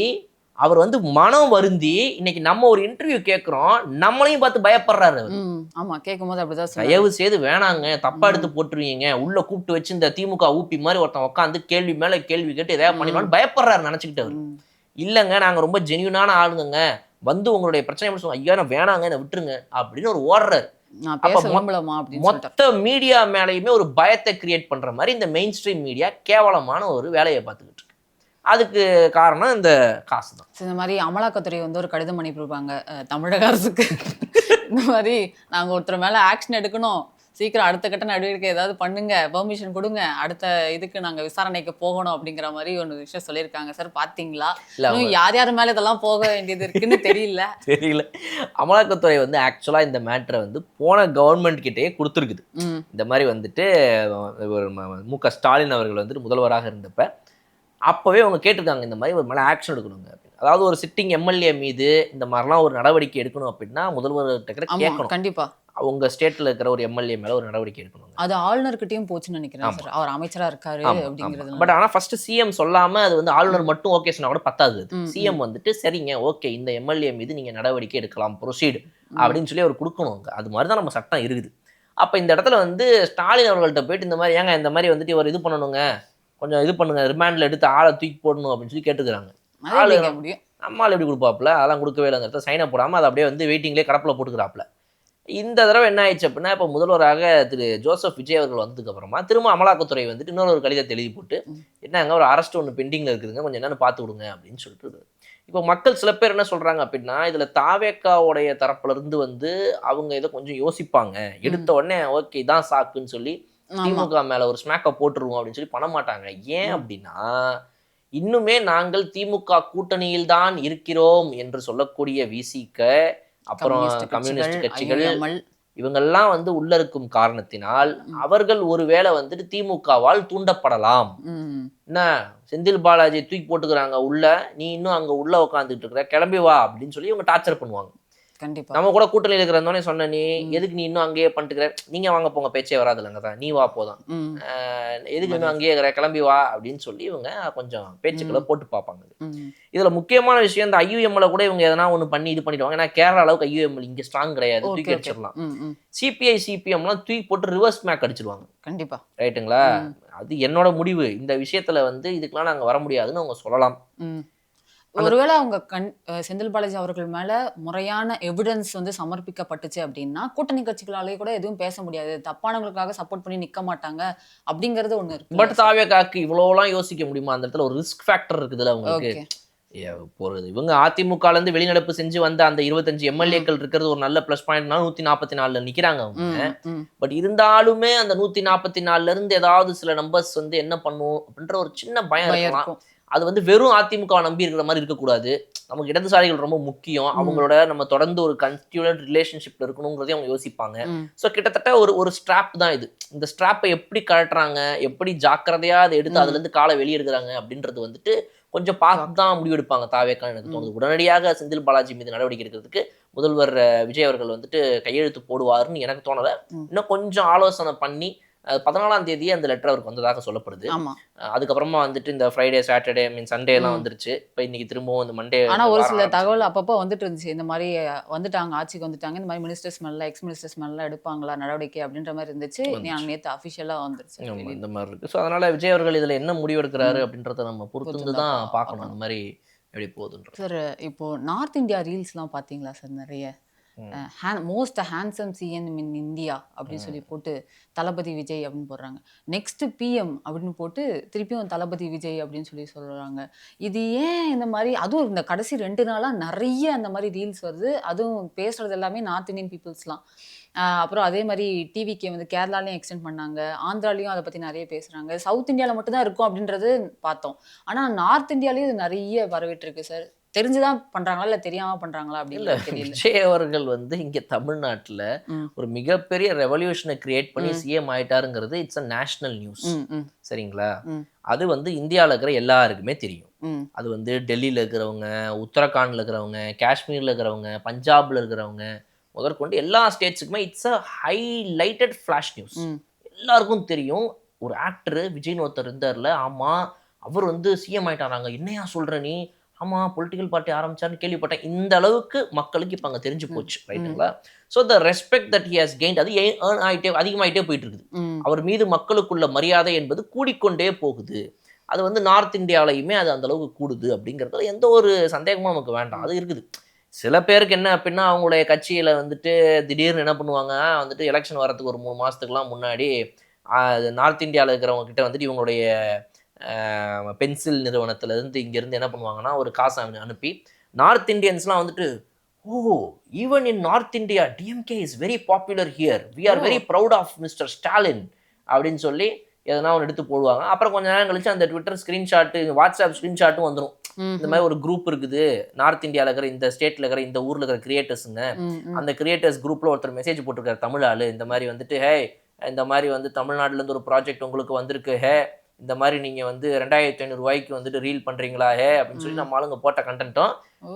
அவர் வந்து மனம் வருந்தி இன்னைக்கு நம்ம ஒரு இன்டர்வியூ கேட்குறோம், நம்மளையும் பார்த்து பயப்படுறாரு. ஆமா, கேட்கும் போது அப்படிதான் தயவு செய்து வேணாங்க, தப்பா எடுத்து போட்டுருவீங்க, உள்ள கூப்பிட்டு வச்சு இந்த திமுக ஊப்பி மாதிரி ஒருத்தன் உட்காந்து கேள்வி மேல கேள்வி கேட்டு எதாவது பண்ணிடுவான்னு பயப்படுறாரு நினைச்சுக்கிட்டு. அவர் இல்லைங்க, நாங்க ரொம்ப ஜென்யூனான ஆளுங்க, வந்து உங்களுடைய பிரச்சனை சொல்லுங்க, ஐயா நான் வேணாங்க என்ன விட்டுருங்க அப்படின்னு ஒரு ஓடுறாரு. மொத்த மீடியா மேலேயுமே ஒரு பயத்தை கிரியேட் பண்ற மாதிரி இந்த மெயின் ஸ்ட்ரீம் மீடியா கேவலமான ஒரு வேலையை பார்த்துக்கிட்டு இருக்கு. அதுக்கு காரணம் இந்த காசு தான். இந்த மாதிரி அமலாக்கத்துறை வந்து ஒரு கடிதம் அனுப்பியிருப்பாங்க தமிழக அரசுக்கு. இந்த மாதிரி நாங்கள் ஒருத்தர் மேலே ஆக்ஷன் எடுக்கணும், சீக்கிரம் அடுத்த கட்ட நடவடிக்கை ஏதாவது பண்ணுங்க, பெர்மிஷன் கொடுங்க, அடுத்த இதுக்கு நாங்க விசாரணைக்கு போகணும் அப்படிங்கிற மாதிரி ஒரு விஷயம் சொல்லியிருக்காங்க சார். பாத்தீங்களா? இல்ல இன்னும் யார் யார் மேல இதெல்லாம் போக வேண்டியது இருக்குன்னு தெரியல. தெரியல. அமலாக்கத்துறை வந்து ஆக்சுவலா இந்த மேட்டரை வந்து போன கவர்மெண்ட் கிட்டயே கொடுத்துருக்குது. இந்த மாதிரி வந்துட்டு ஒரு மு.க. ஸ்டாலின் அவர்கள் வந்துட்டு முதல்வராக இருந்தப்ப அப்பவே அவங்க கேட்டிருக்காங்க இந்த மாதிரி ஒரு மேலே ஆக்ஷன் எடுக்கணுங்க அப்படின்னு. அதாவது ஒரு சிட்டிங் எம்எல்ஏ மீது இந்த மாதிரிலாம் ஒரு நடவடிக்கை எடுக்கணும் அப்படின்னா முதல்வர்கிட்ட கேட்கணும். கண்டிப்பா அவங்க ஸ்டேட்ல இருக்கிற ஒரு எம்எல்ஏ மேல ஒரு நடவடிக்கை எடுக்கணும். அது ஆளுநர்கிட்டயும் போச்சுன்னு நினைக்கிறேன் சார். அவர் அமைச்சரா இருக்காரு அப்படிங்கிறது. பட் ஆனா ஃபர்ஸ்ட் சிஎம் சொல்லாம அது வந்து ஆளுநர் மட்டும் ஓகே சொன்னா கூட பத்தாது. சிஎம் வந்துட்டு சரிங்க ஓகே இந்த எம்எல்ஏ மீது நீங்க நடவடிக்கை எடுக்கலாம் ப்ரொசீட் அப்படின்னு சொல்லி அவர் கொடுக்கணும். அது மாதிரி தான் நம்ம சட்டம் இருக்குது. அப்ப இந்த இடத்துல வந்து ஸ்டாலின் அவர்கள்ட்ட போயிட்டு இந்த மாதிரி ஏங்க இந்த மாதிரி வந்துட்டு ஒரு இது பண்ணணுங்க, கொஞ்சம் இது பண்ணுங்க, ரிமாண்ட்ல எடுத்து ஆளை தூக்கி போடணும் அப்படின்னு சொல்லி கேட்டுக்கிறாங்க. ஆளு நம்மளால் எப்படி கொடுப்பாப்புல, அதெல்லாம் கொடுக்கவே இல்லை. அந்த இடத்துல சைனை போடாமல் அதை அப்படியே வந்து வெயிட்டிங்லேயே கடப்பில் போட்டுக்கிறாப்புல. இந்த தடவை என்ன ஆயிடுச்சு அப்படின்னா இப்போ முதல்வராக திரு ஜோசப் விஜய் அவர்கள் வந்ததுக்கு அப்புறமா திரும்ப அமலாக்கத்துறை வந்துட்டு இன்னொரு கடிதத்தை எழுதி போட்டு என்னங்க ஒரு அரெஸ்ட் ஒன்று பெண்டிங்கில் இருக்குதுங்க, கொஞ்சம் என்னென்னு பார்த்து விடுங்க அப்படின்னு சொல்லிட்டு. இப்போ மக்கள் சில பேர் என்ன சொல்கிறாங்க அப்படின்னா இதில் தாவேக்காவுடைய தரப்புலேருந்து வந்து அவங்க இதை கொஞ்சம் யோசிப்பாங்க, எடுத்த உடனே ஓகே இதான் சாக்குன்னு சொல்லி திமுக மேலே ஒரு ஸ்மாக்கை போட்டுருவோம் அப்படின்னு சொல்லி பண்ண மாட்டாங்க. ஏன் அப்படின்னா இன்னுமே நாங்கள் திமுக கூட்டணியில் தான் இருக்கிறோம் என்று சொல்லக்கூடிய விசிக, அப்புறம் கம்யூனிஸ்ட் கட்சிகள், இவங்கெல்லாம் வந்து உள்ள இருக்கும் காரணத்தினால் அவர்கள் ஒருவேளை வந்துட்டு திமுகவால் தூண்டப்படலாம். என்ன செந்தில் பாலாஜி தூக்கி போட்டுக்கிறாங்க உள்ள, நீ இன்னும் அங்க உள்ள உட்காந்துட்டு இருக்கிற, கிளம்பி வா அப்படின்னு சொல்லி இவங்க டார்ச்சர் பண்ணுவாங்க. கண்டிப்பா நம்ம கூட கூட்டணியில் இருக்கிறதோடனே சொன்ன நீ எதுக்கு நீ இன்னும் அங்கேயே பண்ணிட்டுக்கிற, நீங்க வாங்க போங்க பேச்சே வராது இல்லைங்க தான், நீ வா போதான், எதுக்கு இன்னும் அங்கேயே இருக்கிற, கிளம்பி வா அப்படின்னு சொல்லி இவங்க கொஞ்சம் பேச்சுக்களை போட்டு பார்ப்பாங்க. இதுல முக்கியமான விஷயம் இந்த ஐயூஎம்ல கூட இவங்க எதனா ஒன்று பண்ணி இது பண்ணிடுவாங்க. ஏன்னா கேரளா அளவுக்கு ஐயூஎம்எல் இங்க ஸ்ட்ராங் கிடையாது, தூக்கி அடிச்சிடலாம். சிபிஐ சிபிஎம்லாம் தூக்கி போட்டு ரிவர்ஸ் மேக் அடிச்சிருவாங்க. கண்டிப்பா ரைட்டுங்களா? அது என்னோட முடிவு, இந்த விஷயத்துல வந்து இதுக்கெல்லாம் நாங்க வர முடியாதுன்னு அவங்க சொல்லலாம். ஒருவேளை அவங்க செந்தில் பாலாஜி அவர்கள் மேல முறையான எவிடன்ஸ் வந்து சமர்ப்பிக்கப்பட்டுச்சு அப்படின்னா கூட்டணி கட்சிகளாலே கூட எதுவும் பேச முடியாது, தப்பானவங்களுக்காக சப்போர்ட் பண்ணி நிக்க மாட்டாங்க அப்படிங்கறது ஒண்ணு இருக்கு. பட் தாவேக்காக்கு இவ்வளவுலாம் யோசிக்க முடியுமா? அந்த இடத்துல ஒரு ரிஸ்க் ஃபேக்டர் இருக்குதுல்ல அவங்களுக்கு. போறது இவங்க அதிமுகல இருந்து வெளிநடப்பு செஞ்சு வந்த அந்த 25 எம்எல்ஏக்கள் இருக்கிறது ஒரு நல்ல பிளஸ் பாயிண்ட்னா 144 நிக்கிறாங்க அவங்க. பட் இருந்தாலுமே அந்த 144 இருந்து ஏதாவது சில நம்பர்ஸ் வந்து என்ன பண்ணும் அப்படின்ற ஒரு சின்ன பயம் இருக்கலாம். அது வந்து வெறும் அதிமுக நம்பி இருக்கிற மாதிரி இருக்கக்கூடாது. நமக்கு இடதுசாரிகள் ரொம்ப முக்கியம், அவங்களோட நம்ம தொடர்ந்து ஒரு கன்ஸ்டியூட் ரிலேஷன்ஷிப்ல இருக்கணுங்கிறதையும் அவங்க யோசிப்பாங்க. ஸோ கிட்டத்தட்ட ஒரு ஸ்ட்ராப் தான் இது. இந்த ஸ்ட்ராப்பை எப்படி கழட்டுறாங்க, எப்படி ஜாக்கிரதையா அதை எடுத்து அதுல இருந்து காலை வெளியே எடுக்கிறாங்க அப்படின்றது வந்துட்டு கொஞ்சம் பார்த்து தான் முடிவெடுப்பாங்க தாவேக்கான்னு எனக்கு தோணுது. உடனடியாக செந்தில் பாலாஜி மீது நடவடிக்கை எடுக்கிறதுக்கு முதல்வர் விஜய் அவர்கள் வந்துட்டு கையெழுத்து போடுவாருன்னு எனக்கு தோணலை. இன்னும் கொஞ்சம் ஆலோசனை பண்ணி 14ஆம் தேதி அந்த லெட்டர் அவருக்கு வந்ததாக சொல்லப்படுது. அதுக்கப்புறமா வந்துட்டு இந்த ஃப்ரைடே சாட்டர்டே சண்டே எல்லாம் வந்துருச்சு. இப்போ இன்னைக்கு திரும்பவும் இந்த மண்டே. ஆனா ஒரு சில தகவல் அப்பப்போ வந்துட்டு இருந்துச்சு, இந்த மாதிரி வந்துட்டாங்க, ஆட்சிக்கு வந்துட்டாங்க, இந்த மாதிரி மினிஸ்டர்ஸ் மேல எக்ஸ் மினிஸ்டர்ஸ் மேல எடுப்பாங்களா நடவடிக்கை அப்படின்ற மாதிரி இருந்துச்சு. நேற்று அஃபிஷியலா வந்துருச்சு இந்த மாதிரி இருக்கு. ஸோ அதனால விஜய் அவர்கள் இதுல என்ன முடிவு எடுக்கிறாரு அப்படின்றத நம்ம பொறுத்து தான் பார்க்கணும் அந்த மாதிரி எப்படி போகுதுன்ற. சார் இப்போ நார்த் இந்தியா ரீல்ஸ்லாம் பார்த்தீங்களா சார்? நிறைய most handsome CM in India அப்படின்னு சொல்லி போட்டு தளபதி விஜய் அப்படின்னு போடுறாங்க. நெக்ஸ்ட் பிஎம் அப்படின்னு போட்டு திருப்பியும் தளபதி விஜய் அப்படின்னு சொல்லி சொல்றாங்க. இது ஏன் இந்த மாதிரி? அதுவும் இந்த கடைசி 2 நாளா நிறைய அந்த மாதிரி ரீல்ஸ் வருது. அதுவும் பேசுறது எல்லாமே நார்த் இந்தியன் பீப்புள்ஸ்லாம். அப்புறம் அதே மாதிரி டிவிக்கு வந்து கேரளாலையும் எக்ஸ்டெண்ட் பண்ணாங்க, ஆந்திராலையும் அதை பற்றி நிறைய பேசுகிறாங்க. சவுத் இந்தியாவில் மட்டும்தான் இருக்கும் அப்படின்றது பார்த்தோம். ஆனால் நார்த் இந்தியாலேயும் இது நிறைய வரவேற்று இருக்கு சார். தெரிஞ்சுதான் பண்றாங்களா இல்ல தெரியாம பண்றாங்களா அப்படின்னு தெரியல. விஜய் அவர்கள் வந்து இங்க தமிழ்நாட்டுல ஒரு மிகப்பெரிய ரெவல்யூஷனை கிரியேட் பண்ணி சிஎம் ஆயிட்டாருங்கிறது இட்ஸ் அ நேஷனல் நியூஸ். சரிங்களா? அது வந்து இந்தியாவில் இருக்கிற எல்லாருக்குமே தெரியும். அது வந்து டெல்லியில இருக்கிறவங்க, உத்தரகாண்ட்ல இருக்கிறவங்க, காஷ்மீர்ல இருக்கிறவங்க, பஞ்சாப்ல இருக்கிறவங்க முதற்கொண்டு எல்லா ஸ்டேட்ஸுக்குமே it's a highlighted flash news. எல்லாருக்கும் தெரியும் ஒரு ஆக்டர் விஜய்னு ஒருத்தர் இருந்தார்ல, ஆமா அவர் வந்து சிஎம் ஆயிட்டாராங்க, என்னையா சொல்ற நீ? ஆமா பொலிட்டிக்கல் பார்ட்டி ஆரம்பிச்சாருன்னு கேள்விப்பட்டேன். இந்த அளவுக்கு மக்களுக்கு இப்போ அங்கே தெரிஞ்சு போச்சு. ரைட்டுங்களா? So the respect that he has gained அது ஏர்ன் ஆகிட்டே அதிகமாகிட்டே போயிட்டு இருக்குது. அவர் மீது மக்களுக்குள்ள மரியாதை என்பது கூடிக்கொண்டே போகுது. அது வந்து நார்த் இந்தியாவிலையுமே அது அந்த அளவுக்கு கூடுது அப்படிங்கிறதுல எந்த ஒரு சந்தேகமும் நமக்கு வேண்டாம். அது இருக்குது. சில பேருக்கு என்ன அப்படின்னா அவங்களுடைய கட்சியில் வந்துட்டு திடீர்னு என்ன பண்ணுவாங்க, வந்துட்டு எலெக்ஷன் வரதுக்கு ஒரு 3 மாதத்துக்குலாம் முன்னாடி நார்த் இந்தியாவில் இருக்கிறவங்க கிட்ட வந்துட்டு இவங்களுடைய பென்சில் நிறுவனத்திலேருந்து இங்கேருந்து என்ன பண்ணுவாங்கன்னா ஒரு காசை அனுப்பி நார்த் இந்தியன்ஸ்லாம் வந்துட்டு oh, even in north India DMK is very popular here, we are very proud of mister Stalin அப்படின்னு சொல்லி எதனா ஒன்று எடுத்து போடுவாங்க. அப்புறம் கொஞ்ச நேரம் கழிச்சு அந்த ட்விட்டர் ஸ்க்ரீன்ஷாட்டு, வாட்ஸ்அப் ஸ்க்ரீன்ஷாட்டும் வந்துடும். இந்த மாதிரி ஒரு குரூப் இருக்குது நார்த் இந்தியாவில் இருக்கிற இந்த ஸ்டேட்டில் இருக்கிற இந்த ஊரில் இருக்கிற கிரியேட்டர்ஸுங்க, அந்த கிரியேட்டர்ஸ் குரூப்பில் ஒருத்தர் மெசேஜ் போட்டிருக்காரு தமிழ் ஆளு, இந்த மாதிரி வந்துட்டு ஹே இந்த மாதிரி வந்து தமிழ்நாட்டிலேருந்து ஒரு ப்ராஜெக்ட் உங்களுக்கு வந்திருக்கு ஹே, இந்த மாதிரி நீங்கள் வந்து 2500 ரூபாய்க்கு வந்துட்டு ரீல் பண்ணுறீங்களா ஹே அப்படின்னு சொல்லி நம்ம ஆளுங்க போட்ட கண்டென்ட்டும்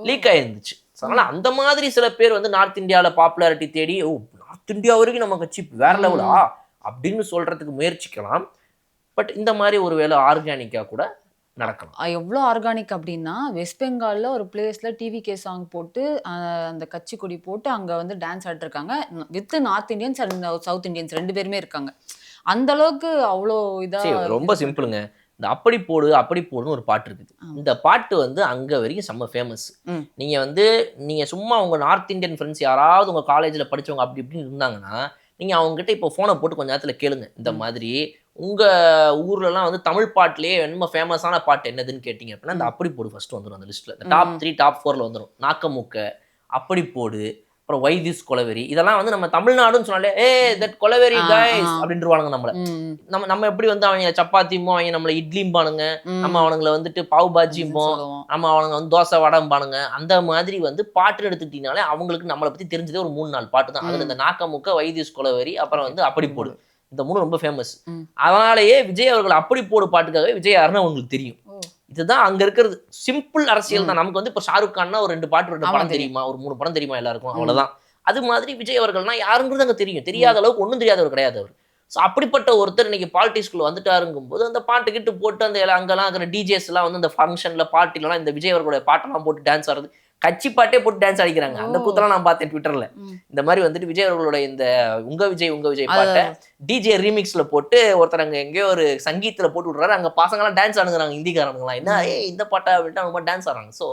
லீக் ஆயிருந்துச்சு. ஸோ அதனால் அந்த மாதிரி சில பேர் வந்து நார்த் இந்தியாவில் பாப்புலாரிட்டி தேடி ஓ நார்த் இந்தியா வரைக்கும் நம்ம கட்சி வேற லெவலா அப்படின்னு சொல்கிறதுக்கு முயற்சிக்கலாம். பட் இந்த மாதிரி ஒரு வேளை ஆர்கானிக்காக கூட நடக்கலாம். எவ்வளோ ஆர்கானிக் அப்படின்னா வெஸ்ட் பெங்காலில் ஒரு பிளேஸில் டிவிகே சாங் போட்டு அந்த கட்சி கொடி போட்டு அங்கே வந்து டான்ஸ் ஆடிருக்காங்க with north Indians and south Indians 2 பேருமே இருக்காங்க. அந்த அளவுக்கு அவ்வளோ இதாக ரொம்ப சிம்பிளுங்க. இந்த அப்படி போடுன்னு ஒரு பாட்டு இருக்குது. இந்த பாட்டு வந்து அங்கே வரைக்கும் செம்ம ஃபேமஸ். நீங்கள் சும்மா உங்கள் நார்த் இந்தியன் ஃப்ரெண்ட்ஸ் யாராவது உங்கள் காலேஜில் படித்தவங்க அப்படி இப்படின்னு இருந்தாங்கன்னா நீங்கள் அவங்ககிட்ட இப்போ ஃபோனை போட்டு கொஞ்ச நேரத்தில் கேளுங்க, இந்த மாதிரி உங்கள் ஊர்லலாம் வந்து தமிழ் பாட்டிலே ரொம்ப ஃபேமஸான பாட்டு என்னதுன்னு கேட்டிங்க அப்படின்னா இந்த அப்படி போடு ஃபர்ஸ்ட் வந்துடும் அந்த லிஸ்ட்டில். இந்த டாப் 3 டாப் 4ல் வந்துடும். நாக்கமுக்க, அப்படி போடு, அப்புறம் வைதிஸ் கொலவெறி, இதெல்லாம் வந்து நம்ம தமிழ்நாடுன்னு சொன்னாலே ஏ தட் கொலவெரி கைஸ் அப்படின்றவானுங்க நம்மளை. நம்ம எப்படி வந்து அவங்க சப்பாத்தியுமோ அவங்க நம்மளை இட்லிம்பானுங்க, நம்ம அவனுங்களை வந்துட்டு பாவு பாஜியும்போம், நம்ம அவனுங்க வந்து தோசை வடம்பானுங்க. அந்த மாதிரி வந்து பாட்டுன்னு எடுத்துக்கிட்டீங்கனாலே அவங்களுக்கு நம்மளை பற்றி தெரிஞ்சதே ஒரு 3-4 பாட்டு தான். அதில் இந்த நாக்கமுக்க, வைதிஸ் கொலவெரி, அப்புறம் வந்து அப்படி போடு, இந்த 3 ரொம்ப ஃபேமஸ். அதனாலேயே விஜய் அவர்கள் அப்படி போடு பாட்டுக்காகவே விஜய் யாருன்னு அவங்களுக்கு தெரியும். இதுதான் அங்க இருக்கிறது. சிம்பிள் அரசியல் தான். நமக்கு வந்து இப்போ ஷாருக் கான்னா ஒரு 2 பாட்டு 2 படம் தெரியுமா, ஒரு 3 படம் தெரியுமா எல்லாருக்கும், அவ்வளவுதான். அது மாதிரி விஜய் அவர்கள்னா யாருங்கிறது அங்க தெரியும். தெரியாத அளவுக்கு ஒன்றும் தெரியாதவர் கிடையாது அவர். ஸோ அப்படிப்பட்ட ஒருத்தர் இன்னைக்கு பாலிட்டிக்ஸ்குள்ள வந்துட்டாருங்கும் போது அந்த பாட்டு கிட்டு போட்டு அந்த அங்கெல்லாம் இருக்கிற டிஜேஸ் எல்லாம் வந்து அந்த ஃபங்க்ஷன்ல பார்ட்டிலாம் இந்த விஜய் அவர்களுடைய பாட்டெல்லாம் போட்டு டான்ஸ் ஆடுறது, கட்சி பாட்டே போட்டு டான்ஸ் ஆடிக்கிறாங்க. அந்த கூத்தெல்லாம் நான் பார்த்தேன் ட்விட்டர்ல. இந்த மாதிரி வந்துட்டு விஜய் அவர்களுடைய இந்த உங்க விஜய் பாட்டை டிஜே ரீமிக்ஸ்ல போட்டு ஒருத்தர் அங்க எங்கேயோ ஒரு சங்கீத்துல போட்டு விடுறாரு. அங்க பசங்களாம் டான்ஸ் ஆடுங்கிறாங்க, ஹிந்திக்காரங்களாம். என்ன இந்த பாட்டா அப்படின்ட்டு அவங்க டான்ஸ் ஆடுறாங்க. ஸோ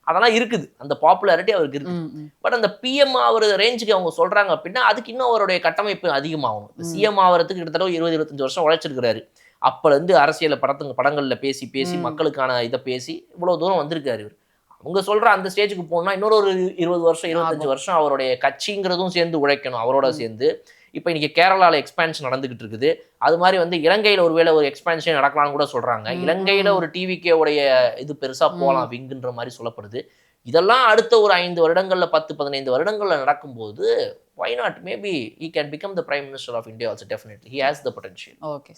அதெல்லாம் இருக்குது, அந்த பாப்புலாரிட்டி அவருக்கு இருக்குது. பட் அந்த பிஎம் ஆகிற ரேஞ்சுக்கு அவங்க சொல்றாங்க அப்படின்னா அதுக்கு இன்னும் அவருடைய கட்டமைப்பு அதிகமாகும். சிஎம் ஆகிறதுக்கு கிட்டத்தட்ட 20-25 வருஷம் உழைச்சிருக்கிறாரு. அப்போலேருந்து அரசியல் படங்கள்ல பேசி மக்களுக்கான இதை பேசி இவ்வளவு தூரம் வந்திருக்காரு இவர். அவங்க சொல்ற அந்த ஸ்டேஜுக்கு போகணும்னா இன்னொரு 20 வருஷம் 25 வருஷம் அவருடைய கட்சிங்கிறதும் சேர்ந்து உழைக்கணும் அவரோட சேர்ந்து. இப்போ இன்னைக்கு கேரளாவில் எக்ஸ்பேன்ஷன் நடந்துகிட்டு இருக்குது. அது மாதிரி வந்து இலங்கையில் ஒருவேளை ஒரு எக்ஸ்பேன்ஷன் நடக்கலாம்னு கூட சொல்றாங்க. இலங்கையில் ஒரு டிவிகே உடைய இது பெருசா போகலாம் விங்குன்ற மாதிரி சொல்லப்படுது. இதெல்லாம் அடுத்த ஒரு 5 வருடங்கள்ல 10-15 வருடங்கள்ல நடக்கும்போது why not, maybe he can become the prime minister of India also. Definitely he has the potential. Okay.